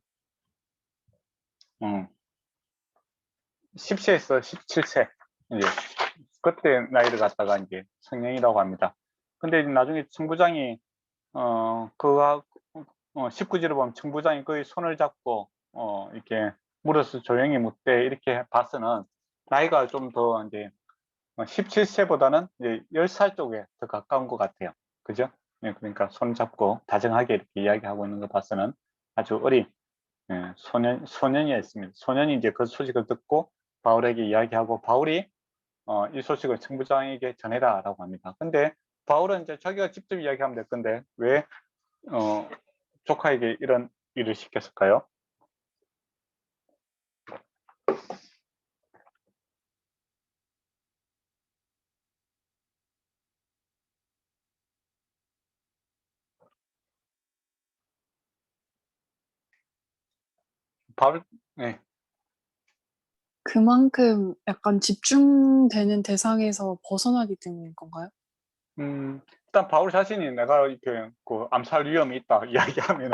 10세에서 17세 이제 그때 나이를 갖다가 이제 청년이라고 합니다. 근데 나중에 청부장이 그가 19절에 보면 청부장이 그의 손을 잡고 이렇게 물어서 조용히 묻되 이렇게 봐서는 나이가 좀 더 이제 17세보다는 이제 10살 쪽에 더 가까운 것 같아요. 그죠? 네, 그러니까 손 잡고 다정하게 이렇게 이야기하고 있는 거 봐서는 아주 어린 소년이었습니다. 소년이 이제 그 소식을 듣고 바울에게 이야기하고 바울이 이 소식을 청부장에게 전해라라고 합니다. 근데 바울은 이제 자기가 직접 이야기하면 될 건데 왜 조카에게 이런 일을 시켰을까요? 바울, 네. 그만큼 약간 집중되는 대상에서 벗어나기 때문인 건가요? 일단 바울 자신이 내가 이렇게 그 암살 위험이 있다 이야기하면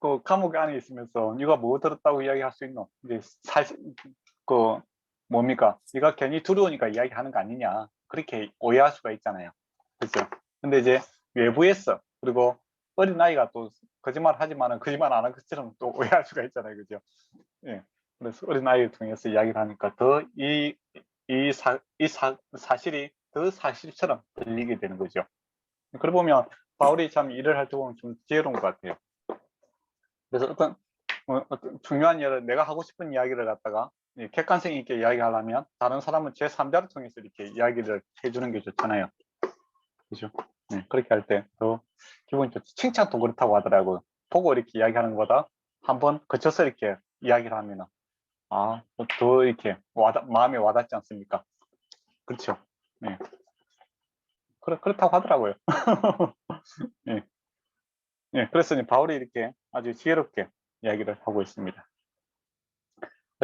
그 감옥 안에 있으면서 네가 뭐 들었다고 이야기할 수 있노? 이제 사실 그 뭡니까? 네가 괜히 두려우니까 이야기하는 거 아니냐? 그렇게 오해할 수가 있잖아요. 그렇죠? 근데 이제 외부에서 그리고 어린 아이가 또 거짓말 하지만은 거짓말 안 한 것처럼 또 오해할 수가 있잖아요. 그죠? 예. 그래서 어린 아이를 통해서 이야기를 하니까 더 사실이 더 사실처럼 들리게 되는 거죠. 그러고 보면 바울이 참 일을 할 때 보면 좀 지혜로운 것 같아요. 그래서 어떤 중요한 일을 내가 하고 싶은 이야기를 갖다가 객관성 있게 이야기하려면 다른 사람은 제3자를 통해서 이렇게 이야기를 해주는 게 좋잖아요. 그죠? 그렇게 할 때 더 기분이 좋죠. 칭찬도 그렇다고 하더라고요. 보고 이렇게 이야기하는 것보다 한번 거쳐서 이렇게 이야기를 하면 더 이렇게 마음에 와닿지 않습니까? 그렇죠. 네. 그렇다고 하더라고요. 네. 네. 그래서 바울이 이렇게 아주 지혜롭게 이야기를 하고 있습니다.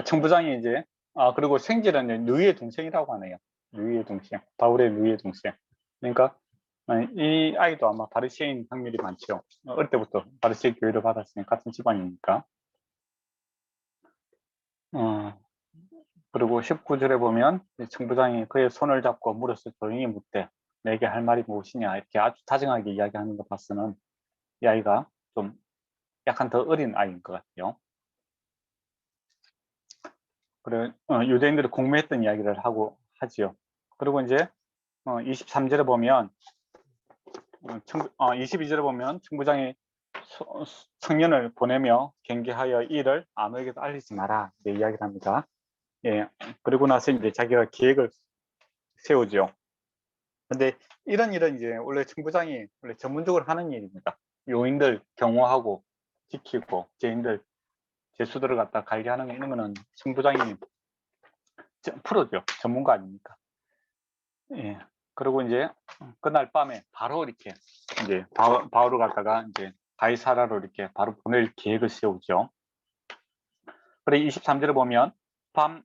청부장이 이제 그리고 생질은 누이의 동생이라고 하네요. 누이의 동생, 바울의 누이의 동생. 그러니까 이 아이도 아마 바리새인 확률이 많죠. 어릴 때부터 바리새인 교육을 받았으니 같은 집안이니까. 그리고 19절에 보면 청부장이 그의 손을 잡고 물어서 조용히 묻되 내게 할 말이 무엇이냐 이렇게 아주 다정하게 이야기하는 거 봐서는 이 아이가 좀 약간 더 어린 아이인 것 같아요. 그래 유대인들이 공모했던 이야기를 하고 하지요. 그리고 이제 23절에 보면 22절에 보면 청부장이 청년을 보내며 경계하여 이를 아무에게도 알리지 마라 이야기를 합니다. 예, 그리고 나서 이제 자기가 계획을 세우죠. 근데 이런 일은 이제 원래 청부장이 원래 전문적으로 하는 일입니다. 요인들 경호하고 지키고 죄인들 죄수들을 갖다 관리하는 이런 거는 청부장이 프로죠. 전문가 아닙니까? 예. 그리고 이제 그날 밤에 바로 이렇게 이제 바울을 갖다가 이제 가이사라로 이렇게 바로 보낼 계획을 세우죠. 그래 23절에 보면 밤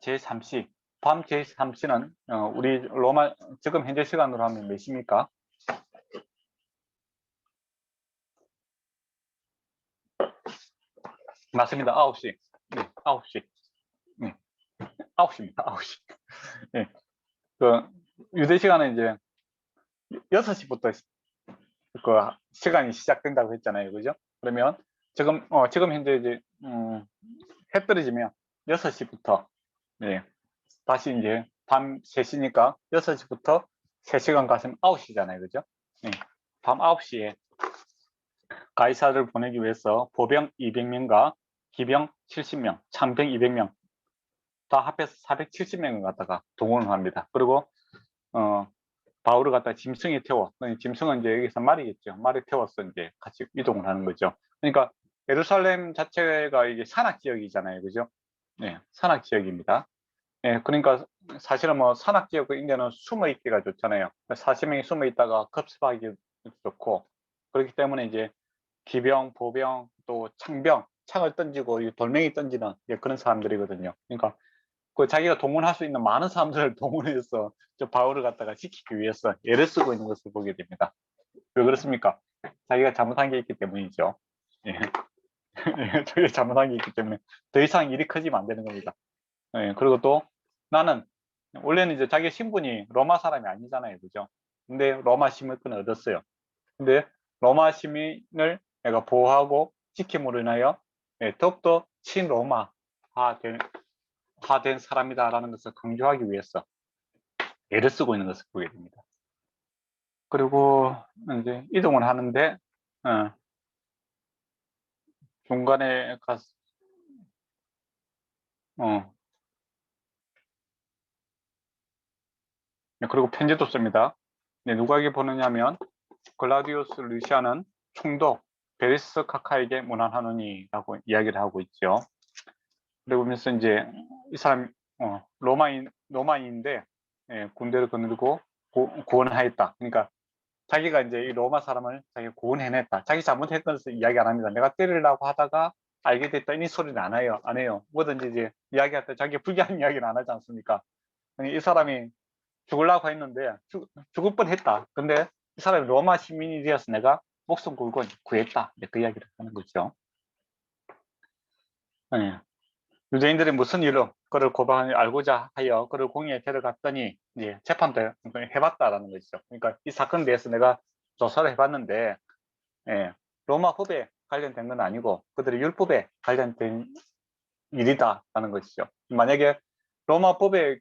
제3시, 밤 제3시는 우리 로마 지금 현재 시간으로 하면 몇 시입니까? 맞습니다. 9시. 네, 9시. 네, 9시입니다. 9시. 네. 그 유대 시간은 이제 6시부터 그 시간이 시작된다고 했잖아요. 그죠? 그러면 지금 현재 이제 해 떨어지면 6시부터 네, 다시 이제 밤 3시니까 6시부터 3시간 가시면 9시잖아요. 그죠? 네, 밤 9시에 가이사를 보내기 위해서 보병 200명과 기병 70명, 창병 200명 다 합해서 470명을 갖다가 동원을 합니다. 그리고 바울을 갖다 짐승에 태워 짐승은 이제 여기서 말이겠죠. 말에 태워서 이제 같이 이동을 하는 거죠. 그러니까 예루살렘 자체가 이게 산악 지역이잖아요, 그죠? 네, 산악 지역입니다. 예, 그러니까 사실은 뭐 산악 지역 인제는 숨어 있기가 좋잖아요. 40명이 숨어 있다가 급습하기 좋고, 그렇기 때문에 이제 기병, 보병, 또 창병, 창을 던지고 이 돌멩이 던지는 그런 사람들이거든요. 그러니까 그 자기가 동원할 수 있는 많은 사람들을 동원해서 저 바울을 갖다가 지키기 위해서 애를 쓰고 있는 것을 보게 됩니다. 왜 그렇습니까? 자기가 잘못한 게 있기 때문이죠. 예. 자기가 잘못한 게 있기 때문에 더 이상 일이 커지면 안 되는 겁니다. 예. 그리고 또 나는 원래는 이제 자기 신분이 로마 사람이 아니잖아요, 그죠? 근데 로마 시민권을 얻었어요. 근데 로마 시민을 내가 보호하고 지킴으로 인하여 더욱더 친로마화된 사람이다라는 것을 강조하기 위해서 애를 쓰고 있는 것을 보게 됩니다. 그리고 이제 이동을 하는데 중간에 가서 그리고 편지도 씁니다. 누가 이게 보느냐면 글라디우스 루시아는 총독 베리스 카카에게 문안하노니라고 이야기를 하고 있죠. 그러면서 이제 이 사람 로마인인데 군대를 거느리고 구원하였다. 그러니까 자기가 이제 이 로마 사람을 자기가 구원해냈다. 자기 잘못했던 것을 이야기 안 합니다. 내가 때리려고 하다가 알게 됐다. 이 소리는 안 해요. 뭐든지 이제 이야기할 때 자기가 불리한 이야기는 안 하지 않습니까? 이 사람이 죽으려고 했는데 죽을 뻔했다. 근데 이 사람이 로마 시민이 되어서 내가 목숨 걸고 구했다. 그 이야기를 하는 거죠. 네. 유대인들이 무슨 일로 그를 고발하는지 알고자 하여 그를 공의에 데려갔더니 이제 재판도 해봤다라는 거죠. 그러니까 이 사건에 대해서 내가 조사를 해봤는데 로마 법에 관련된 건 아니고 그들의 율법에 관련된 일이다라는 것이죠. 만약에 로마 법에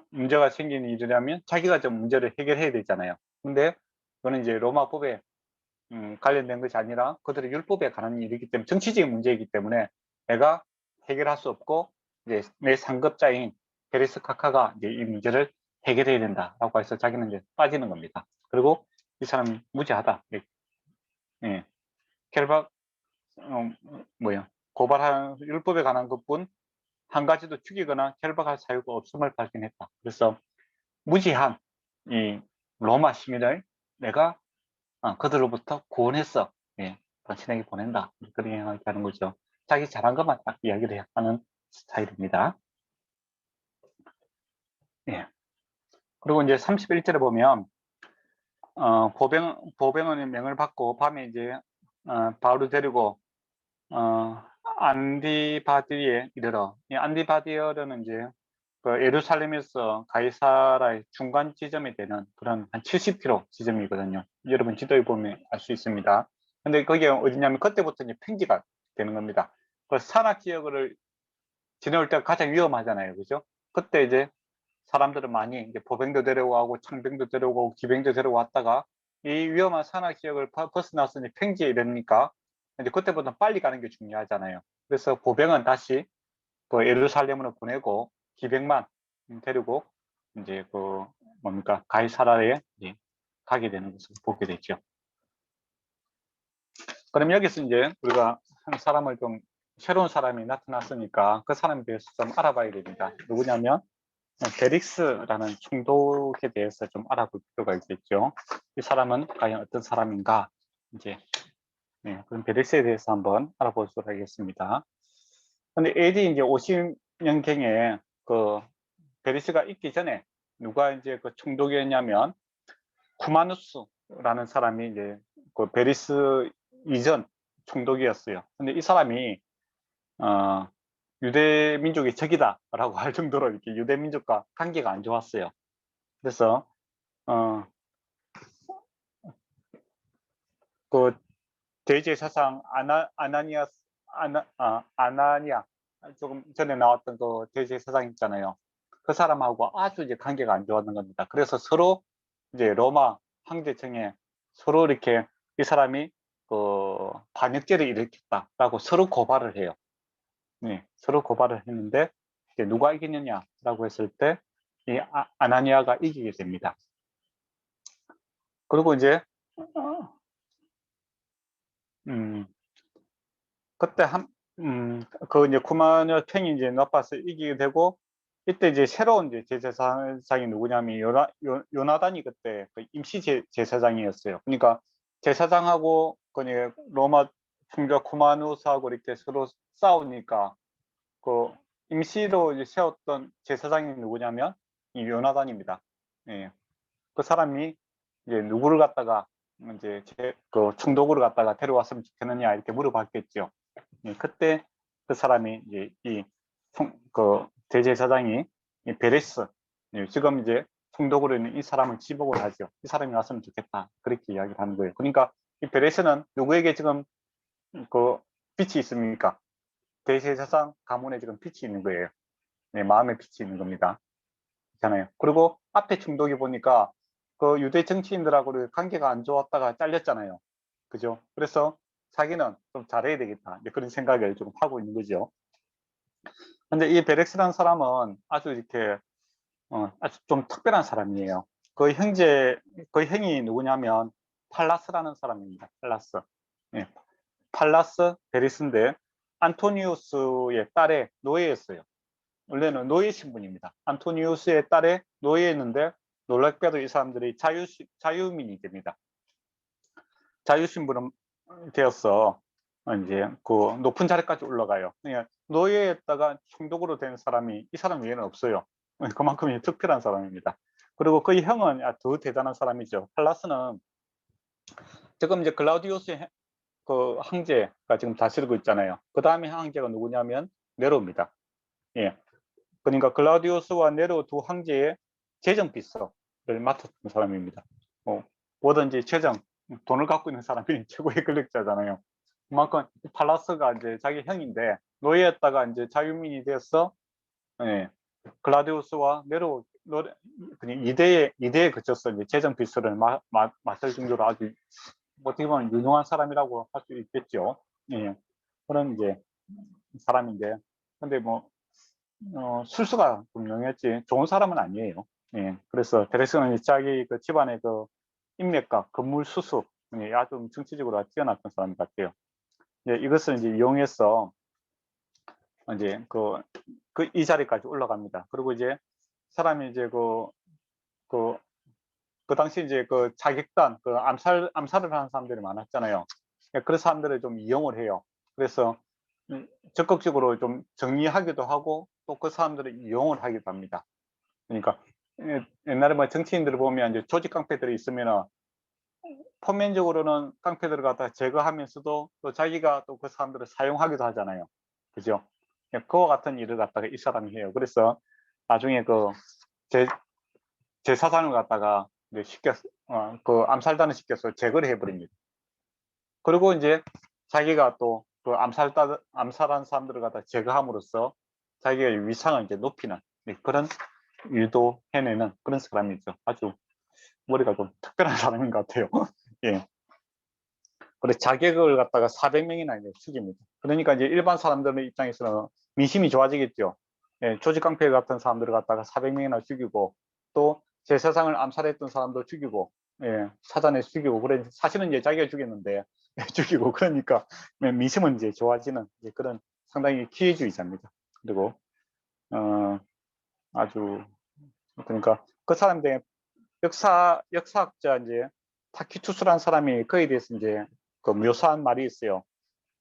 문제가 생기는 일이라면 자기가 좀 문제를 해결해야 되잖아요. 근데 그거는 이제 로마 법에 관련된 것이 아니라 그들의 율법에 관한 일이기 때문에 정치적인 문제이기 때문에 내가 해결할 수 없고 이제 내 상급자인 베리스 카카가 이제 이 문제를 해결해야 된다라고 해서 자기는 이제 빠지는 겁니다. 그리고 이 사람이 무죄하다. 예. 결박 고발한 율법에 관한 것뿐 한 가지도 죽이거나 결박할 사유가 없음을 발견했다. 그래서 무지한 이 로마 시민을 내가 그들로부터 구원했어. 당신에게 보낸다. 그런 이야기 하는 거죠. 자기 잘한 것만 딱 이야기를 하는 스타일입니다. 예. 그리고 이제 31절에 보면 보병원의 명을 받고 밤에 이제 바울을 데리고 안디바디에 이르러, 이 안디바디어는 이제 그 예루살렘에서 가이사라의 중간 지점이 되는 그런 한 70km 지점이거든요. 여러분 지도에 보면 알 수 있습니다. 근데 거기 어디냐면 그때부터 이제 평지가 되는 겁니다. 그 산악 지역을 지내올 때가 가장 위험하잖아요. 그죠? 그때 이제 사람들은 많이 이제 보병도 데려오고 창병도 데려오고 기병도 데려왔다가 이 위험한 산악 지역을 벗어나서 이제 평지에 이르니까 이제 그때보다 빨리 가는 게 중요하잖아요. 그래서 보병은 다시 그 예루살렘으로 보내고 기병만 데리고 이제 그 뭡니까 가이사라에 이제 가게 되는 것을 보게 되죠. 그럼 여기서 이제 우리가 한 사람을 좀 새로운 사람이 나타났으니까 그 사람에 대해서 좀 알아봐야 됩니다. 누구냐면 베릭스라는 총독에 대해서 좀 알아볼 필요가 있겠죠. 이 사람은 과연 어떤 사람인가? 이제 그럼 베릭스에 대해서 한번 알아보도록 하겠습니다. 근데 AD 이제 50년경에 그 베리스가 있기 전에 누가 이제 그 총독이었냐면 쿠마누스라는 사람이 이제 그 베리스 이전 총독이었어요. 근데 이 사람이 유대 민족의 적이다라고 할 정도로 이렇게 유대 민족과 관계가 안 좋았어요. 그래서 그 대제사장 아나니아 조금 전에 나왔던 그 대제사장 있잖아요. 그 사람하고 아주 이제 관계가 안 좋았는 겁니다. 그래서 서로 이제 로마 황제청에 서로 이렇게 이 사람이 그 반역죄를 일으켰다라고 서로 고발을 해요. 서로 고발을 했는데 이제 누가 이기느냐라고 했을 때 이 아나니아가 이기게 됩니다. 그리고 이제 음, 그때 그 이제 쿠마녀 팽이 이제 나빠서 이기게 되고, 이때 이제 새로운 이제 제사장이 누구냐면 요나단이 그때 그 임시 제사장이었어요. 그러니까 제사장하고 그 이제 로마 총독 쿠마누스하고 이렇게 서로 싸우니까 그 임시로 이제 세웠던 제사장이 누구냐면 이 요나단입니다. 예. 그 사람이 이제 누구를 갖다가 이제 그 총독으로 갖다가 데려왔으면 좋겠느냐 이렇게 물어봤겠죠. 예, 그때 그 사람이 이제 그 대제사장이 이 베레스, 예, 지금 이제 총독으로 있는 이 사람을 지목을 하죠. 이 사람이 왔으면 좋겠다. 그렇게 이야기를 하는 거예요. 그러니까 이 베레스는 누구에게 지금 그 빛이 있습니까? 대제사장 가문에 지금 빛이 있는 거예요. 네, 마음에 빛이 있는 겁니다. 있잖아요. 그리고 앞에 총독이 보니까 그 유대 정치인들하고 관계가 안 좋았다가 잘렸잖아요. 그죠? 그래서 자기는 좀 잘해야 되겠다. 그런 생각을 좀 하고 있는 거죠. 근데 이 베렉스라는 사람은 아주 이렇게 아주 좀 특별한 사람이에요. 그 형이 누구냐면 팔라스라는 사람입니다. 팔라스. 예, 팔라스 베리스인데 안토니우스의 딸의 노예였어요. 원래는 노예 신분입니다. 안토니우스의 딸의 노예였는데 놀랍게도 이 사람들이 자유민이 됩니다. 자유신분은 되어서 이제 그 높은 자리까지 올라가요. 그러니까 노예에다가 총독으로 된 사람이 이 사람 외에는 없어요. 그만큼 특별한 사람입니다. 그리고 그 형은 더 대단한 사람이죠. 팔라스는 지금 이제 클라우디우스의 그 황제가 지금 다스리고 있잖아요. 그 다음에 황제가 누구냐면 네로입니다. 예. 그러니까 클라우디우스와 네로 두 황제의 재정 비서를 맡았던 사람입니다. 뭐든지 재정, 돈을 갖고 있는 사람이 최고의 권력자잖아요. 그만큼 팔라스가 이제 자기 형인데 노예였다가 이제 자유민이 돼서 예, 클라우디우스와 네로 이대에 그쳐서 이제 재정 비서를 맡을 정도로 아주 어떻게 보면 유능한 사람이라고 할 수 있겠죠. 예, 그런 이제 사람인데, 근데 뭐 술수가 좀 용했지 좋은 사람은 아니에요. 예, 그래서 베레스는 자기 그 집안의 그 인맥과 건물 수수, 예, 아주 정치적으로 뛰어났던 사람 같아요. 예, 이것을 이제 이용해서 이제 이 자리까지 올라갑니다. 그리고 이제 사람이 이제 그 당시 이제 그 자객단, 그 암살을 하는 사람들이 많았잖아요. 예, 그런 사람들을 좀 이용을 해요. 그래서 적극적으로 좀 정리하기도 하고 또 그 사람들을 이용을 하기도 합니다. 그러니까 옛날에 뭐 정치인들을 보면 이제 조직 깡패들이 있으면 표면적으로는 깡패들을 갖다 제거하면서도 또 자기가 또 그 사람들을 사용하기도 하잖아요. 그죠? 예, 그와 같은 일을 갖다가 이 사람이 해요. 그래서 나중에 제 사상을 갖다가 그 암살단을 시켜서 제거를 해버립니다. 그리고 이제 자기가 또 그 암살한 사람들을 갖다 제거함으로써 자기의 위상을 이제 높이는 그런 일도 해내는 그런 사람이죠. 아주 머리가 좀 특별한 사람인 것 같아요. 예. 그래서 자객을 갖다가 400명이나 이제 죽입니다. 그러니까 이제 일반 사람들의 입장에서는 민심이 좋아지겠죠. 예, 조직 깡패 같은 사람들을 갖다가 400명이나 죽이고 또 제 세상을 암살했던 사람도 죽이고, 예, 찾아내 죽이고, 그래 사실은 이제 자기가 죽였는데 죽이고 그러니까 민심은 이제 좋아지는 이제 그런 상당히 기회주의자입니다. 그리고 아주 그러니까 그 사람들의 역사학자 이제 타키투스라는 사람이 그에 대해서 이제 그 묘사한 말이 있어요.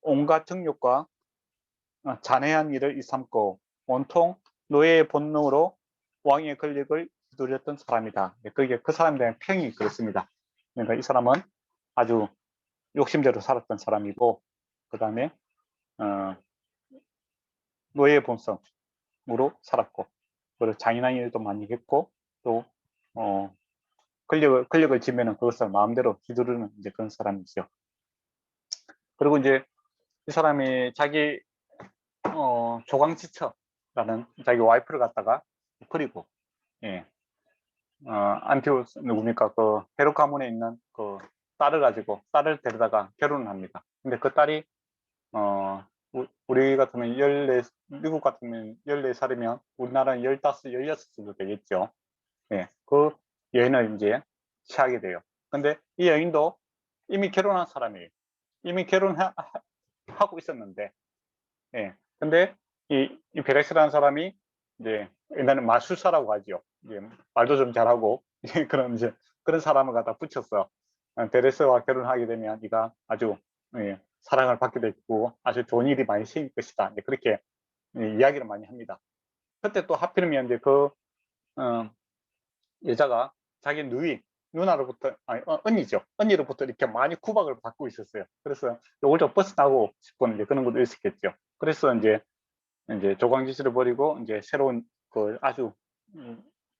온갖 정욕과 잔해한 일을 일삼고 온통 노예의 본능으로 왕의 권력을 휘두렸던 사람이다. 그게 그 사람에 대한 평이 그렇습니다. 그러니까 이 사람은 아주 욕심대로 살았던 사람이고, 그 다음에 노예의 본성으로 살았고, 그리고 잔인한 일도 많이 했고, 또 권력을 지면은 그것을 마음대로 휘두르는 이제 그런 사람이죠. 그리고 이제 이 사람이 자기 조강지처라는 자기 와이프를 갖다가 버리고, 예, 안티오스 누굽니까? 그 헤롯 가문에 있는 그 딸을 데려다가 결혼을 합니다. 근데 그 딸이 우리 같으면 미국 같으면 14살이면 우리나라는 15, 16 정도 되겠죠. 예, 그 여인을 이제 취하게 돼요. 근데 이 여인도 이미 결혼한 사람이에요. 이미 하고 있었는데, 예. 근데 이 베레스라는 사람이 이제 옛날에 마술사라고 하죠. 이제 말도 좀 잘하고 그런 이제 그런 사람을 갖다 붙였어. 베레스와 결혼하게 되면 네가 아주 사랑을 받게 되고 아주 좋은 일이 많이 생길 것이다. 이제 그렇게 이야기를 많이 합니다. 그때 또 하필이면 이제 그 여자가 자기 누나로부터 아니 언니죠. 언니로부터 이렇게 많이 구박을 받고 있었어요. 그래서 요걸 좀 벗어나고 싶은 이제 그런 것도 있었겠죠. 그래서 이제 조광지시를 버리고 이제 새로운 그 아주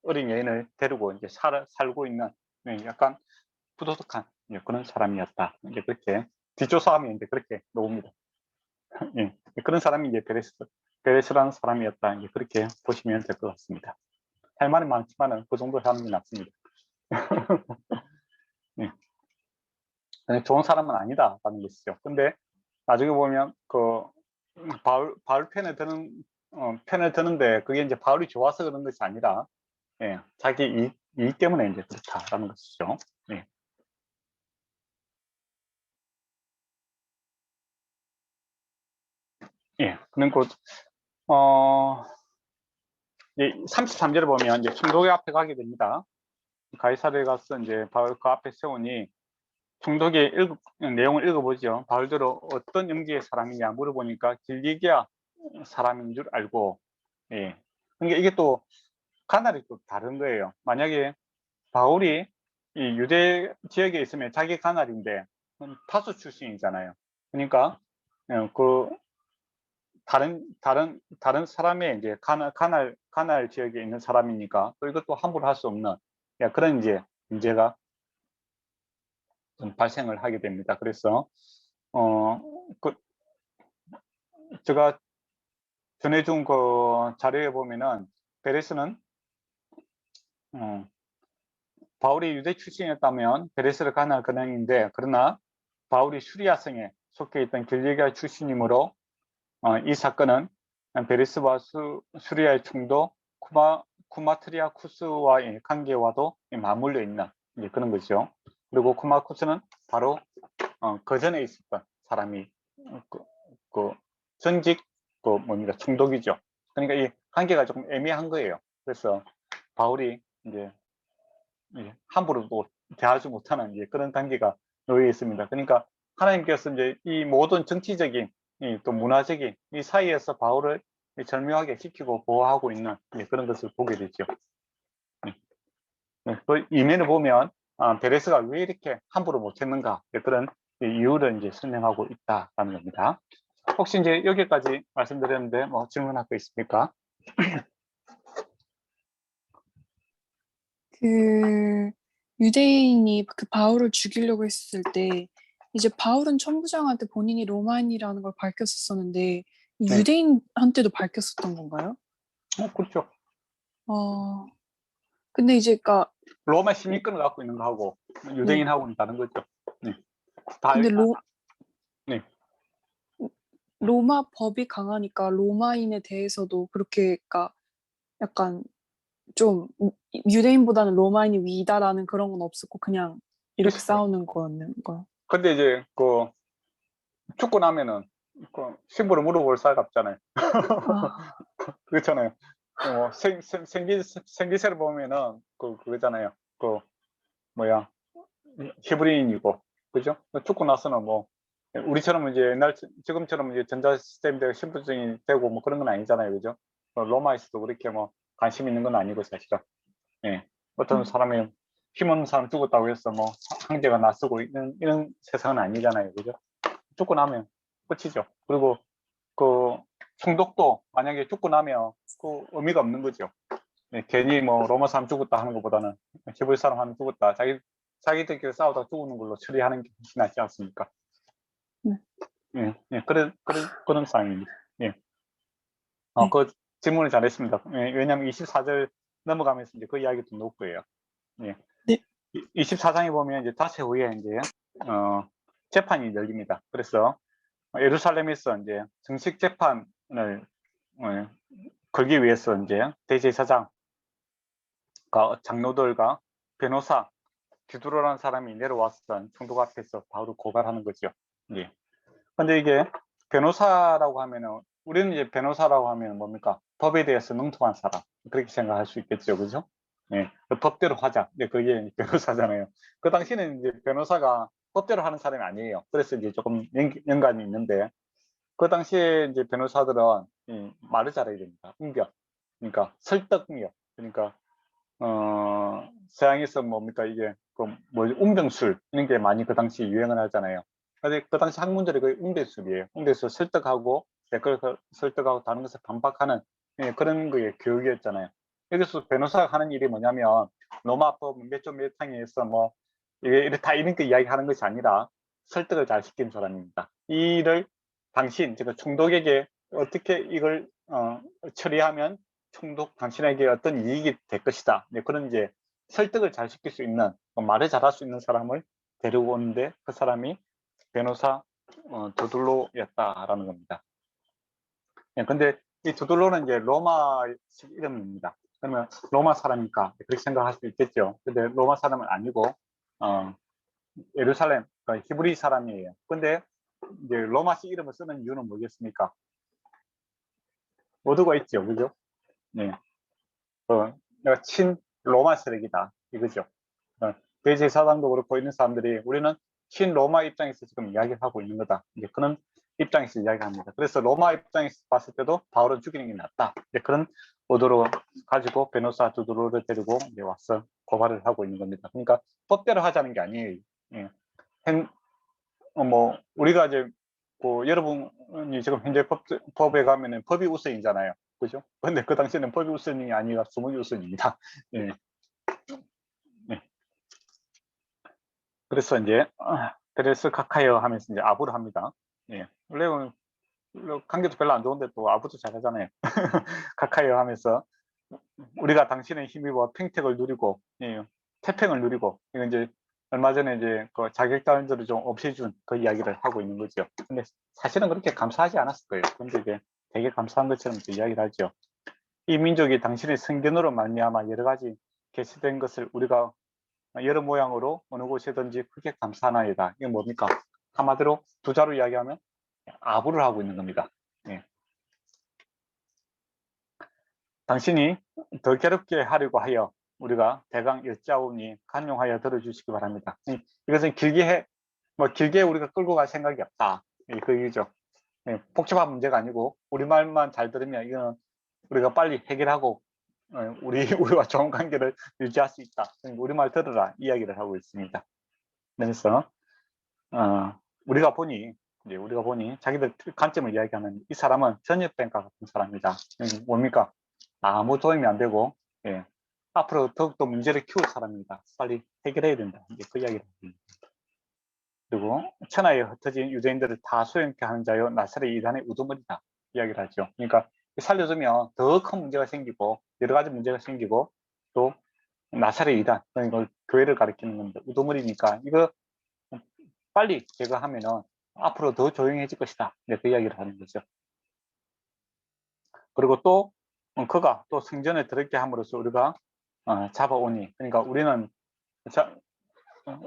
어린 여인을 데리고 이제 살고 있는 약간 부도덕한 그런 사람이었다. 이제 그렇게 뒷조사하면 이제 그렇게 나옵니다. 예, 그런 사람이 이제 베레스라는 사람이었다. 이제 그렇게 보시면 될 것 같습니다. 할 말이 많지만은 그 정도 하는 게 낫습니다. 예, 좋은 사람은 아니다라는 것이죠. 근데 나중에 보면 그 바울 편을 드는데 그게 이제 바울이 좋아서 그런 것이 아니라 자기 이익 때문에 이제 그렇다라는 것이죠. 예. 예. 그리고 33절을 보면 이제 총독의 앞에 가게 됩니다. 가이사르에 가서 이제 바울 그 앞에 세우니 총독의 내용을 읽어보죠. 바울대로 어떤 영지의 사람이냐 물어보니까 길리기아 사람인 줄 알고, 예. 그러니까 이게 또 가나리 또 다른 거예요. 만약에 바울이 이 유대 지역에 있으면 자기 가나리인데 타수 출신이잖아요. 그러니까 그 다른 사람의 이제 가날 지역에 있는 사람이니까 또 이것도 함부로 할 수 없는 그런 이제 문제가 좀 발생을 하게 됩니다. 그래서 그 제가 전해준 그 자료에 보면은 베레스는 바울이 유대 출신이었다면 베레스를 가날 가능인데 그러나 바울이 수리아성에 속해 있던 길리기아 출신이므로 이 사건은 베레스와 수리아의 충도 쿠마트리아쿠스와의 관계와도 맞물려 있는 그런 거죠. 그리고 쿠마쿠스는 바로 그 전에 있었던 사람이 그 전직 뭡니까 총독이죠. 그러니까 이 관계가 조금 애매한 거예요. 그래서 바울이 이제 함부로 또 대하지 못하는 그런 관계가 놓여 있습니다. 그러니까 하나님께서 이제 이 모든 정치적인 또 문화적인 이 사이에서 바울을 절묘하게 지키고 보호하고 있는 그런 것을 보게 되죠. 그 이면을 보면 베레스가 왜 이렇게 함부로 못했는가 그런 이유를 이제 설명하고 있다라는 겁니다. 혹시 이제 여기까지 말씀드렸는데 뭐 질문할 거 있습니까? 그 유대인이 그 바울을 죽이려고 했을 때 이제 바울은 천부장한테 본인이 로마인이라는 걸 밝혔었었는데 네. 유대인한테도 밝혔었던 건가요? 그렇죠. 근데 이제 그러니까 로마 시민권을 갖고 있는 거하고 유대인하고는 다른 거죠. 네. 근데 네. 로마 법이 강하니까 로마인에 대해서도 그렇게 그러니까 약간 좀 유대인보다는 로마인이 위다라는 그런 건 없었고 그냥 이렇게 있었어요. 싸우는 거였는 거야. 근데 이제 죽고 나면은 신부를 물어볼 사이가 없잖아요. 아, 그렇잖아요. 생기세를 보면은 그거잖아요. 뭐야 히브리인이고 그죠? 죽고 나서는 뭐 우리처럼 이제 지금처럼 이제 전자 시스템 신분증이 되고 뭐 그런 건 아니잖아요, 그죠? 로마에서도 그렇게 뭐 관심 있는 건 아니고 사실은. 예. 어떤 사람이 힘없는 사람 죽었다고 해서 뭐 황제가 나서고 이런 세상은 아니잖아요, 그죠? 죽고 나면 끝이죠. 그리고 그 총독도 만약에 죽고 나면 그 의미가 없는 거죠. 괜히 뭐 로마 사람 죽었다 하는 것보다는 히브리 사람 하면 죽었다. 자기들끼리 싸우다 죽는 걸로 처리하는 게 훨씬 낫지 않습니까? 네. 그런 상황입니다. 예. 네. 그 질문을 잘했습니다. 왜냐하면 24절 넘어가면서 이제 그 이야기도 놓을 거예요. 예. 네. 24장에 보면 이제 닷새 후에 이제 재판이 열립니다. 그래서 예루살렘에서 이제 정식 재판을 걸기 위해서 이제 대제사장 장로들과 변호사 디두로라는 사람이 내려와서 총독 앞에서 바울을 고발하는 거죠. 예. 근데 이게 변호사라고 하면은 우리는 이제 변호사라고 하면 뭡니까? 법에 대해서 능통한 사람 그렇게 생각할 수 있겠죠, 그죠? 예, 법대로 하자. 네, 그게 변호사잖아요. 그 당시에는 이제 변호사가 법대로 하는 사람이 아니에요. 그래서 이제 조금 연관이 있는데 그 당시에 이제 변호사들은 말을 잘해야 됩니다. 응격, 그러니까 설득력, 그러니까 서양에서 뭡니까 이게 뭐 운병술 이런 게 많이 그 당시 유행을 하잖아요. 근데 그 당시 학문들이 거의 운병술이에요. 운병술 설득하고 댓글 설득하고 다른 것을 반박하는 그런 거의 교육이었잖아요. 여기서 변호사가 하는 일이 뭐냐면 로마법 몇 조 몇 항에서 뭐 이게 다 이런 거 이야기하는 것이 아니라 설득을 잘 시키는 사람입니다. 이 일을 당신, 즉 총독에게 어떻게 이걸 처리하면 총독 당신에게 어떤 이익이 될 것이다. 네, 그런 이제 설득을 잘 시킬 수 있는 말을 잘할 수 있는 사람을 데리고 오는데 그 사람이 변호사 두둘로였다라는 겁니다. 네, 근데 이 두둘로는 이제 로마식 이름입니다. 그러면 로마 사람이니까 그렇게 생각할 수 있겠죠. 근데 로마 사람은 아니고 예루살렘 그러니까 히브리 사람이에요. 근데 이제 로마식 이름을 쓰는 이유는 뭐겠습니까? 모두가 있죠, 그죠? 네. 내가 친 로마 세력이다 이거죠. 대제사장도 그렇고 있는 사람들이 우리는 친 로마 입장에서 지금 이야기를 하고 있는 거다. 이제 그런 입장에서 이야기합니다. 그래서 로마 입장에서 봤을 때도 바울은 죽이는 게 낫다. 이제 그런 의도로 가지고 변호사 두드로를 데리고 이제 와서 고발을 하고 있는 겁니다. 그러니까 법대로 하자는 게 아니에요. 예. 뭐 우리가 이제 여러분이 지금 현재 법에 가면은 법이 우선이잖아요. 그죠? 근데 그 당시에는 법이 우선이 아니라 수목이 우선입니다. 예. 네. 그래서 이제 그래서 카카여 하면서 이제 아부를 합니다. 예. 원래 관계도 별로 안 좋은데 또 아부도 잘하잖아요. 카카여 하면서 우리가 당신의 힘입어 평택을 누리고 예. 태평을 누리고 이건 이제 얼마 전에 이제 그 자격단들을 좀 없애준 그 이야기를 하고 있는 거죠. 근데 사실은 그렇게 감사하지 않았을 거예요. 근데 이제 되게 감사한 것처럼 이야기를 하죠. 이 민족이 당신의 성견으로 말미암아 여러 가지 개시된 것을 우리가 여러 모양으로 어느 곳이든지 크게 감사하나이다. 이건 뭡니까? 한마디로 두 자로 이야기하면 아부를 하고 있는 겁니다. 예. 당신이 더 괴롭게 하려고 하여 우리가 대강 여짜오니 간용하여 들어주시기 바랍니다. 이것은 길게 우리가 끌고 갈 생각이 없다. 그 얘기죠. 복잡한 문제가 아니고 우리말만 잘 들으면 이거는 우리가 빨리 해결하고 우리와 좋은 관계를 유지할 수 있다. 우리말 들으라 이야기를 하고 있습니다. 그래서 우리가 보니 자기들 관점을 이야기하는 이 사람은 전염병과 같은 사람이다. 뭡니까? 아무 도움이 안 되고 예. 앞으로 더욱더 문제를 키울 사람입니다. 빨리 해결해야 된다. 이제 그 이야기를 합니다. 그리고 천하에 흩어진 유대인들을 다 소용케 하는 자여 나사렛 이단의 우두머리다 이야기를 하죠. 그러니까 살려주면 더 큰 문제가 생기고 여러 가지 문제가 생기고 또 나사렛 이단 이걸 교회를 가리키는 건데 우두머리니까 이거 빨리 제거하면은 앞으로 더 조용해질 것이다. 네, 그 이야기를 하는 거죠. 그리고 또 그가 또 성전에 들어있게 함으로써 우리가 잡아오니 그러니까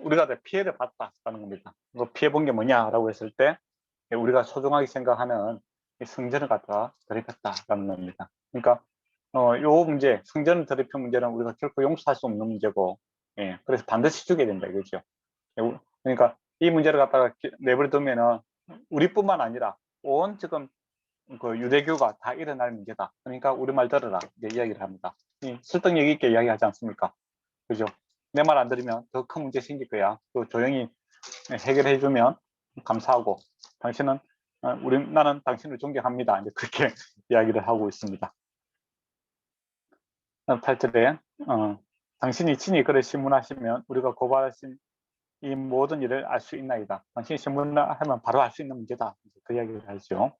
우리가 피해를 봤다라는 겁니다. 피해 본 게 뭐냐라고 했을 때 우리가 소중하게 생각하는 성전을 갖다가 더럽혔다라는 겁니다. 그러니까 요 문제, 성전을 더럽힌 문제는 우리가 결코 용서할 수 없는 문제고, 예, 그래서 반드시 죽여야 된다 이거죠. 그러니까 이 문제를 갖다가 내버려 두면은 우리뿐만 아니라 온 지금 그 유대교가 다 일어날 문제다. 그러니까 우리 말 들어라 이제 이야기를 합니다. 설득력 있게 이야기하지 않습니까? 그죠? 내 말 안 들으면 더 큰 문제 생길 거야. 또 조용히 해결해 주면 감사하고 당신은 나는 당신을 존경합니다. 이제 그렇게 이야기를 하고 있습니다. 8절에 당신이 친히 그를 신문하시면 우리가 고발하신 이 모든 일을 알 수 있나이다. 당신이 신문하면 바로 알 수 있는 문제다. 그 이야기를 하죠.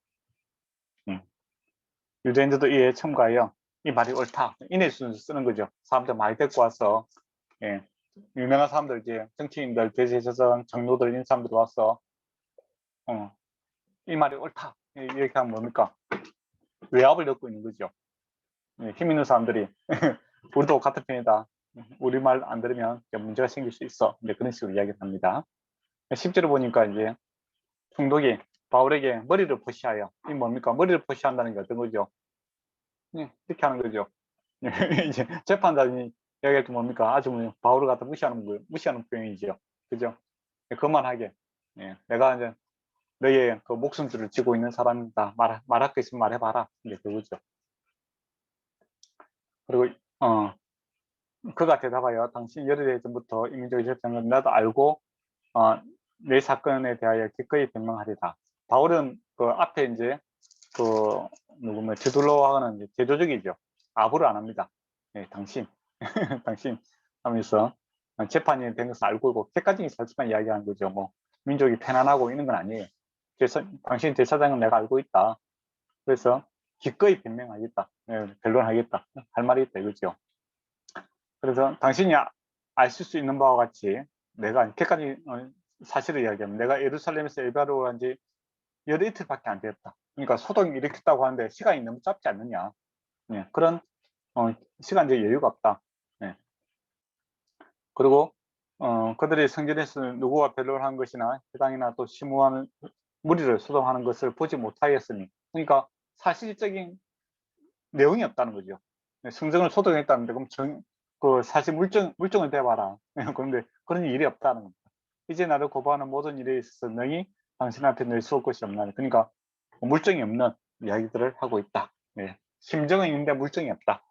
유대인들도 이에 첨가하여 이 말이 옳다. 인해서 쓰는 거죠. 사람들 많이 데리고 와서 예, 유명한 사람들 이제 정치인들, 대제사장, 장로들 이런 사람들 와서 이 말이 옳다. 이렇게 하면 뭡니까? 외압을 넣고 있는 거죠. 힘 있는 사람들이 우리도 같은 편이다. 우리 말 안 들으면 문제가 생길 수 있어. 이제 그런 식으로 이야기를 합니다. 10절을 보니까 이제 총독이 바울에게 머리를 포시하여, 이 뭡니까? 머리를 포시한다는 게 어떤 거죠? 이렇게 하는 거죠. 이제 재판장이 이야기할 때 뭡니까? 아주 뭐 바울을 갖다 무시하는 거, 무시하는 표현이죠. 그죠? 그만하게. 예, 내가 이제 너의 그 목숨줄을 쥐고 있는 사람이다. 말할 거 있으면 말해봐라. 이게 그거죠. 그리고 그가 대답하여 당신 여러 해 전부터 이민족이 있었던 건 나도 알고 내 사건에 대하여 기꺼이 변명하리다. 바울은 그 앞에 이제 그 누구면 디둘로하고는 이제 제조적이죠. 아부를 안 합니다. 네, 당신 당신 하면서 재판이 된 것을 알고 있고 객관적인 사실만 이야기하는 거죠. 뭐 민족이 편안하고 있는 건 아니에요. 그래서 당신 대사장은 내가 알고 있다. 그래서 기꺼이 변명하겠다. 네, 변론하겠다. 할 말이 있다 이거죠. 그래서 당신이 아실 수 있는 바와 같이 내가 객관적인 사실을 이야기하면 내가 예루살렘에서 예배하러 간 지 열흘 이틀밖에 안 되었다. 그러니까 소동이 일으켰다고 하는데 시간이 너무 짧지 않느냐. 네, 그런 시간적 여유가 없다. 네. 그리고 그들이 성전에서 누구와 변론한 것이나 해당이나 또 심우하는 무리를 소동하는 것을 보지 못하였으니, 그러니까 사실적인 내용이 없다는 거죠. 성전을 소동했다는데 그럼 그 사실 물증을 대봐라. 그런데 그런 일이 없다는 겁니다. 이제 나를 고발하는 모든 일에 있어서 너희 당신 앞에 낼 수 올 것이 없나. 그러니까 물증이 없는 이야기들을 하고 있다. 네. 심정은 있는데 물증이 없다.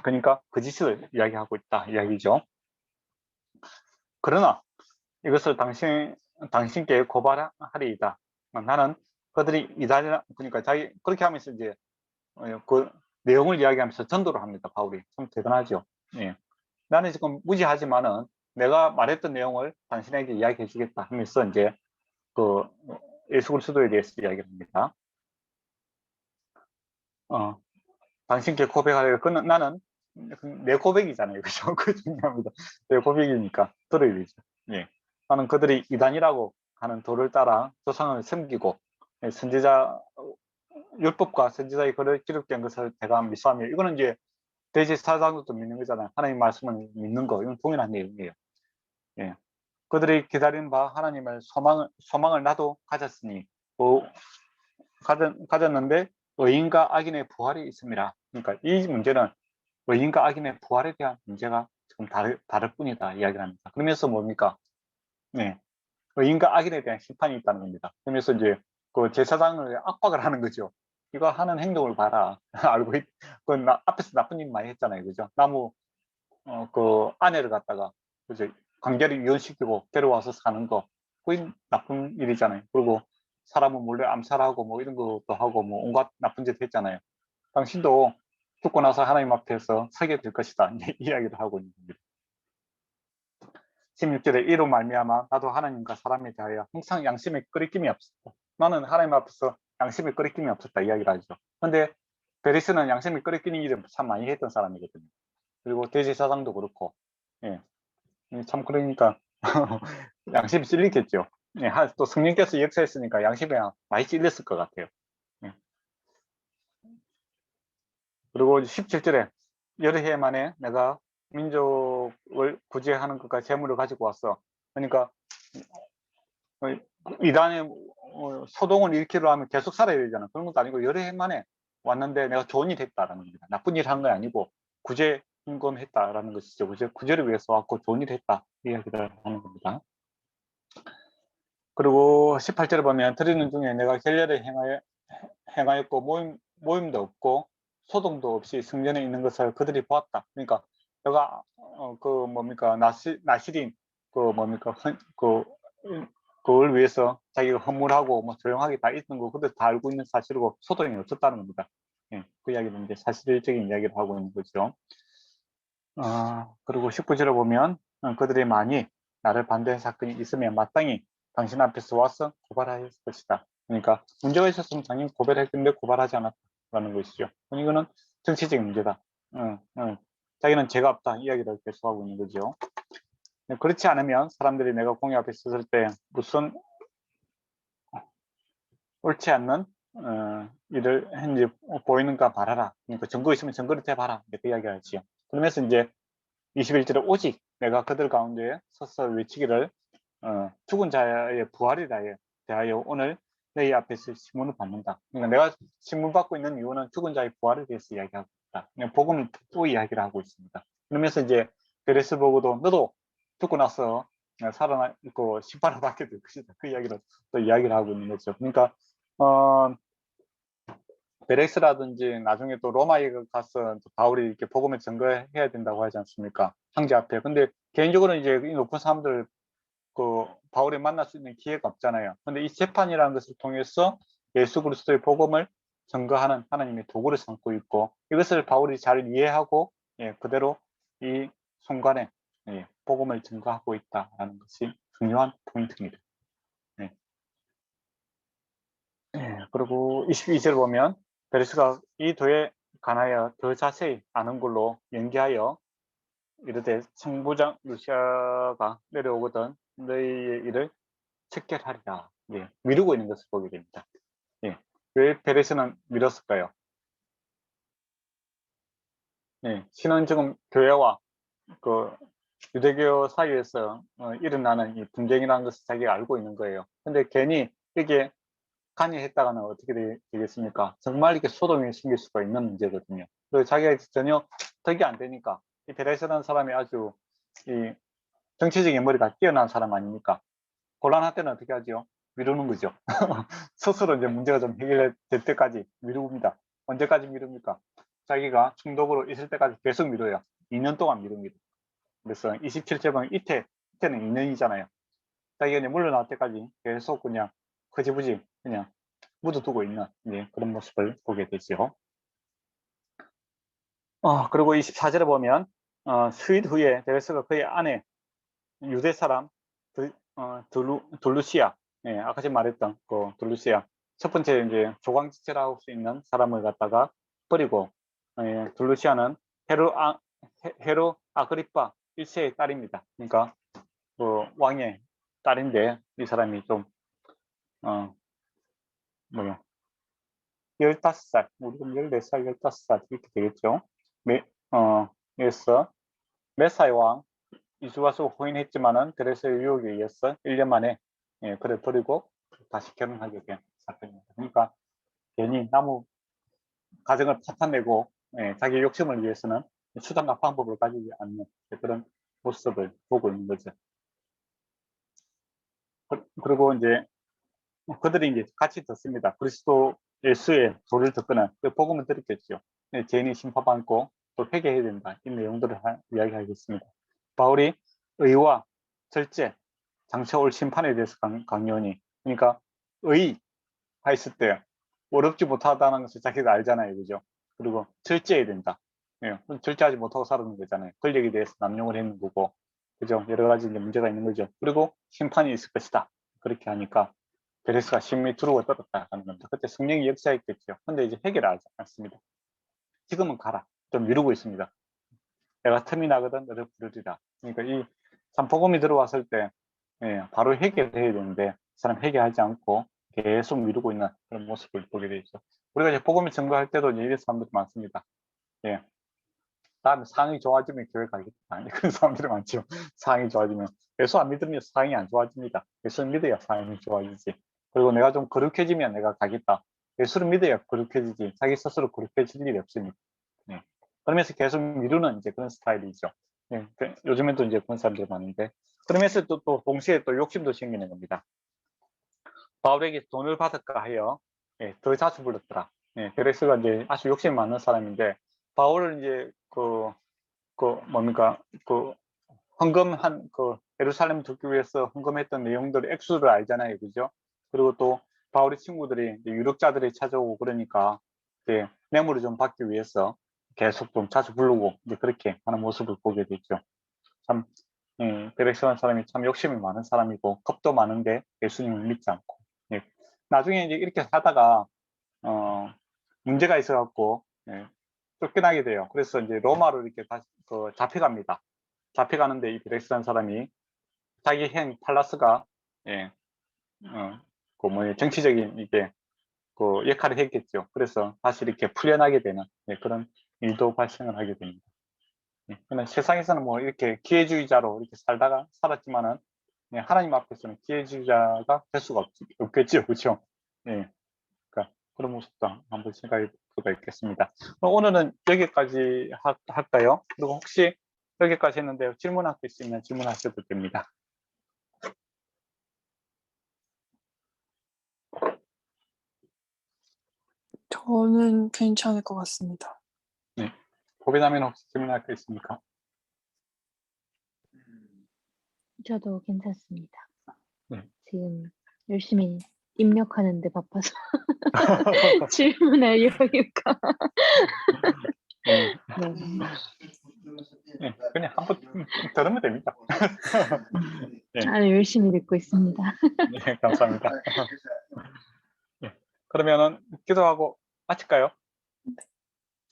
그러니까 거짓을 이야기하고 있다 이야기죠. 그러나 이것을 당신께 고발하리이다. 나는 그들이 이단이라, 그러니까 자기 그렇게 하면서 이제 그 내용을 이야기하면서 전도를 합니다. 바울이 참 대단하죠. 예. 나는 지금 무지하지만은 내가 말했던 내용을 당신에게 이야기해 주겠다 하면서 이제 그 예수 그리스도에 대해서 이야기를 합니다. 당신께 고백하려, 나는 내 고백이잖아요. 그죠? 그 중요합니다. 내 고백이니까 들어야 되죠. 예. 나는 그들이 이단이라고 하는 도를 따라 조상을 섬기고 선지자 율법과 선지자의 글을 기록된 것을 제가 미수하며, 이거는 이제 대제사장도 믿는 거잖아요. 하나님 말씀을 믿는 거, 이건 동일한 내용이에요. 예. 그들이 기다린 바 하나님을 소망을 나도 가졌으니 가졌는데 의인과 악인의 부활이 있습니다. 그러니까 이 문제는 의인과 악인의 부활에 대한 문제가 조금 다를 뿐이다 이야기를 합니다. 그러면서 뭡니까? 네, 의인과 악인에 대한 심판이 있다는 겁니다. 그러면서 이제 그 제사장을 압박을 하는 거죠. 이거 하는 행동을 봐라. 알고 앞에서 나쁜 일 많이 했잖아요, 그죠? 그 아내를 갖다가 그죠? 관계를 이혼시키고 데려와서 사는 거, 그게 나쁜 일이잖아요. 그리고 사람을 몰래 암살하고 뭐 이런 것도 하고 뭐 온갖 나쁜 짓 했잖아요. 당신도 죽고 나서 하나님 앞에서 서게 될 것이다. 이야기를 하고 있는 겁니다. 16절에 이로 말미암아 나도 하나님과 사람에 대하여 항상 양심에 끄리낌이 없었다. 나는 하나님 앞에서 양심에 끄리낌이 없었다 이야기를 하죠. 근데 베리스는 양심에 끄리끼는 일을 참 많이 했던 사람이거든요. 그리고 대제사장도 그렇고, 예, 참 그러니까 양심이 찔리겠죠. 예, 또 성령께서 역사했으니까 양심이 많이 찔렸을 것 같아요. 예. 그리고 17절에 여러 해 만에 내가 민족을 구제하는 것과 재물을 가지고 왔어. 그러니까 이단의 소동을 일으키려 하면 계속 살아야 되잖아. 그런 것도 아니고 여러 해 만에 왔는데 내가 좋은 일 했다라는 겁니다. 나쁜 일 한 거 아니고 구제 헌금했다라는 것이죠. 구제를 위해서 왔고 좋은 일 했다 이야기를 하는 겁니다. 그리고 18절에 보면 드리는 중에 내가 결례를 행하였고 모임도 없고 소동도 없이 성전에 있는 것을 그들이 보았다. 그러니까 내가 그 뭡니까 나시린 그 뭡니까 그걸 위해서 자기가 허물하고 뭐 조용하게 다 있는 거 그들 다 알고 있는 사실이고 소동이 없었다는 겁니다. 예, 그 이야기는 이제 사실적인 이야기를 하고 있는 거죠. 그리고 19절에 보면 그들이 많이 나를 반대한 사건이 있으면 마땅히 당신 앞에서 와서 고발할 것이다. 그러니까 문제가 있었으면 당연히 고발했는데 고발하지 않았다는 것이죠. 이거는 정치적인 문제다. 자기는 죄가 없다 이야기를 계속하고 있는 거죠. 그렇지 않으면 사람들이 내가 공의 앞에 섰을 때 무슨 옳지 않는 일을 했는지 보이는가 봐라. 그러니까 증거 있으면 증거를 대봐라. 이렇게 이야기하지요. 그러면서 이제 21절에 오직 내가 그들 가운데 서서 외치기를 죽은 자의 부활에 대하여 오늘 너희 앞에서 신문을 받는다. 그러니까 내가 신문 받고 있는 이유는 죽은 자의 부활에 대해서 이야기하고 있다. 그냥 복음을 또 이야기를 하고 있습니다. 그러면서 이제 베레스 보고도 너도 죽고 나서 살아나고 심판을 받게 될 것이다. 그 이야기를 또 이야기를 하고 있는 거죠. 그러니까 베렉스라든지 나중에 또 로마에 가서 바울이 이렇게 복음을 증거해야 된다고 하지 않습니까? 황제 앞에. 근데 개인적으로 이제 이 높은 사람들 그 바울이 만날 수 있는 기회가 없잖아요. 근데 이 재판이라는 것을 통해서 예수 그리스도의 복음을 증거하는 하나님의 도구를 삼고 있고 이것을 바울이 잘 이해하고 그대로 이 순간에 복음을 증거하고 있다는 것이 중요한 포인트입니다. 그리고 22절 보면 베르스가 이 도에 관하여 더 자세히 아는 걸로 연기하여 이르되 청부장 루시아가 내려오거든 너희의 일을 척결하리라. 미루고 있는 것을 보게 됩니다. 왜 베레스는 미뤘을까요? 신은 지금 교회와 그 유대교 사이에서 일어나는 이 분쟁이라는 것을 자기가 알고 있는 거예요. 근데 괜히 이게 간여했다가는 어떻게 되겠습니까? 정말 이렇게 소동이 생길 수가 있는 문제거든요. 그리고 자기가 전혀 덕이 안 되니까 이 베레스라는 사람이 아주 이 정치적인 머리가 뛰어난 사람 아닙니까? 곤란할 때는 어떻게 하죠? 미루는 거죠. 스스로 이제 문제가 좀 해결될 때까지 미룹니다. 언제까지 미룹니까? 자기가 충독으로 있을 때까지 계속 미뤄요. 2년 동안 미룹니다. 그래서 27절 보면 이때는 2년이잖아요. 자기가 이제 물러날 때까지 계속 그냥 흐지부지 그냥 묻어두고 있는 그런 모습을 보게 되죠. 그리고 24절에 보면 수일 후에 데레스가 그의 아내 유대 사람 둘루시아, 아까 전에 말했던 그 둘루시아 첫 번째 이제 조광지체라고 할 수 있는 사람을 갖다가 버리고 둘루시아는 헤로 아그리파 1세의 딸입니다. 그러니까 그 왕의 딸인데 이 사람이 좀 뭐요 15살, 우리 금 14살, 15살 이렇게 되겠죠. 그래서 메사의 왕 이수와수 호인했지만은 드레스의 유혹에 의해서 1년 만에 그를 버리고 다시 결혼하게 된 사건입니다. 그러니까 괜히 나무 가정을 파탄내고 자기 욕심을 위해서는 수단과 방법을 가지지 않는 그런 모습을 보고 있는 거죠. 그리고 이제 그들이 이제 같이 듣습니다. 그리스도 예수의 도를 듣거나 그 복음을 들었겠죠. 죄인이 심판받고 또 회개해야 된다. 이 내용들을 이야기하겠습니다. 바울이 의와 절제, 장차 올 심판에 대해서 강요하니 그러니까 의하였을 때 어렵지 못하다는 것을 자기가 알잖아요. 그죠? 그리고 절제해야 된다. 절제하지 못하고 살아는 거잖아요. 권력에 대해서 남용을 했는 거고 그죠? 여러 가지 이제 문제가 있는 거죠. 그리고 심판이 있을 것이다. 그렇게 하니까 베레스가 심히 두려워 떨었다 하는 겁니다. 그때 성령이 역사했겠죠. 근데 이제 해결하지 않습니다. 지금은 가라. 좀 미루고 있습니다. 내가 틈이 나거든 너를 부르리라. 그러니까 이 복음이 들어왔을 때 바로 해결해야 되는데 사람 해결하지 않고 계속 미루고 있는 그런 모습을 보게 되죠. 우리가 이제 복음을 증거할 때도 이런 사람들이 많습니다. 다음에 상황이 좋아지면 교회 가겠다. 그런 사람들이 많죠. 상황이 좋아지면. 예수 안 믿으면 상황이 안 좋아집니다. 예수를 믿어야 상황이 좋아지지. 그리고 내가 좀 거룩해지면 내가 가겠다. 예수를 믿어야 거룩해지지. 자기 스스로 거룩해질 일이 없습니다. 그러면서 계속 미루는 이제 그런 스타일이죠. 요즘에도 이제 그런 사람들이 많은데. 그러면서 또 동시에 또 욕심도 생기는 겁니다. 바울에게 돈을 받을까 하여 더 자주 불렀더라. 베레스가 이제 아주 욕심 많은 사람인데 바울을 이제 뭡니까 헌금한 예루살렘 듣기 위해서 헌금했던 내용들 액수를 알잖아요, 그죠? 그리고 또 바울의 친구들이 유력자들이 찾아오고 그러니까 뇌물을 좀 받기 위해서 계속 좀 자주 부르고 이제 그렇게 하는 모습을 보게 됐죠. 참 베렉스라는 사람이 참 욕심이 많은 사람이고 겁도 많은데 예수님을 믿지 않고 나중에 이제 이렇게 하다가 문제가 있어갖고 쫓겨나게 돼요. 그래서 이제 로마로 이렇게 다시 잡혀갑니다. 잡혀가는데 이 베렉스라는 사람이 자기 형 팔라스가 정치적인 이게 역할을 했겠죠. 그래서 다시 이렇게 풀려나게 되는 그런 일도 발생을 하게 됩니다. 그냥 세상에서는 뭐 이렇게 기회주의자로 이렇게 살았지만은 하나님 앞에서는 기회주의자가 될 수가 없겠죠, 그렇죠? 예. 그러니까 그런 모습도 한번 생각해 볼 수가 있겠습니다. 오늘은 여기까지 할까요? 그리고 혹시 여기까지 했는데 질문할 게 있으면 질문하셔도 됩니다. 저는 괜찮을 것 같습니다. 네. 보배자매는 혹시 질문할 게 있습니까? 저도 괜찮습니다. 네. 지금 열심히 입력하는 데 바빠서 질문할 여유가. 네. 네. 네. 그냥 한번 들으면 됩니다. 네. 아주 열심히 듣고 있습니다. 네, 감사합니다. 네. 그러면은 기도하고 마칠까요?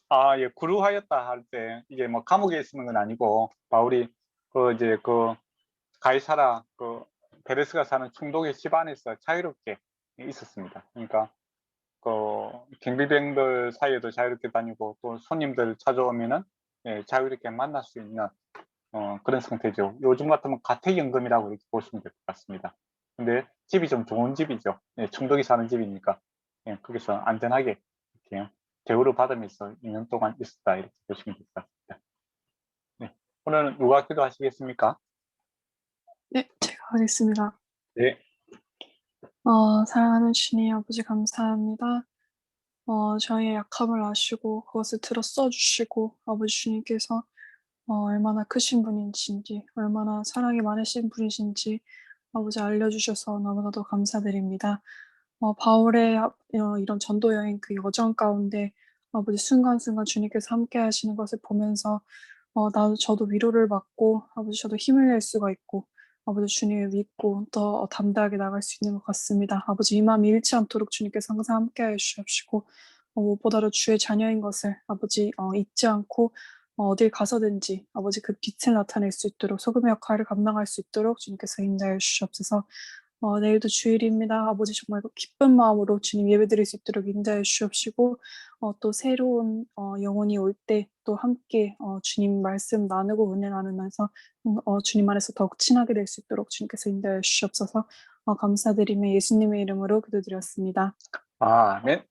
아, 예, 구루하였다 할 때 이게 뭐 감옥에 있는 건 아니고 바울이 이제 가이사라 베레스가 사는 총독의 집 안에서 자유롭게 있었습니다. 그러니까 경비병들 사이에도 자유롭게 다니고 또 손님들 찾아오면은 예, 자유롭게 만날 수 있는 그런 상태죠. 요즘 같으면 가택연금이라고 이렇게 보시면 될 것 같습니다. 근데 집이 좀 좋은 집이죠. 예, 총독이 사는 집이니까 예, 거기서 안전하게 이렇게 대우를 받으면서 2년 동안 있었다 이렇게 보시면 될 것 같습니다. 네. 오늘은 누가 기도하시겠습니까? 네, 제가 하겠습니다. 네. 사랑하는 주님 아버지 감사합니다. 저희의 약함을 아시고 그것을 들어 써주시고 아버지 주님께서 얼마나 크신 분이신지 얼마나 사랑이 많으신 분이신지 아버지 알려주셔서 너무나도 감사드립니다. 바울의 이런 전도 여행 그 여정 가운데 아버지 순간순간 주님께서 함께 하시는 것을 보면서 저도 위로를 받고 아버지 저도 힘을 낼 수가 있고 아버지 주님을 믿고 더 담대하게 나갈 수 있는 것 같습니다. 아버지 이 마음이 잃지 않도록 주님께서 항상 함께하여 주시옵시고 무엇보다도 주의 자녀인 것을 아버지 잊지 않고 어딜 가서든지 아버지 그 빛을 나타낼 수 있도록 소금의 역할을 감당할 수 있도록 주님께서 인도하여 주시옵소서. 내일도 주일입니다. 아버지 정말 기쁜 마음으로 주님 예배드릴 수 있도록 인도하여 주시옵시고 또 새로운 영혼이 올 때 또 함께 주님 말씀 나누고 은혜 나누면서 주님 안에서 더욱 친하게 될 수 있도록 주님께서 인도하여 주시옵소서. 감사드리며 예수님의 이름으로 기도드렸습니다. 아멘.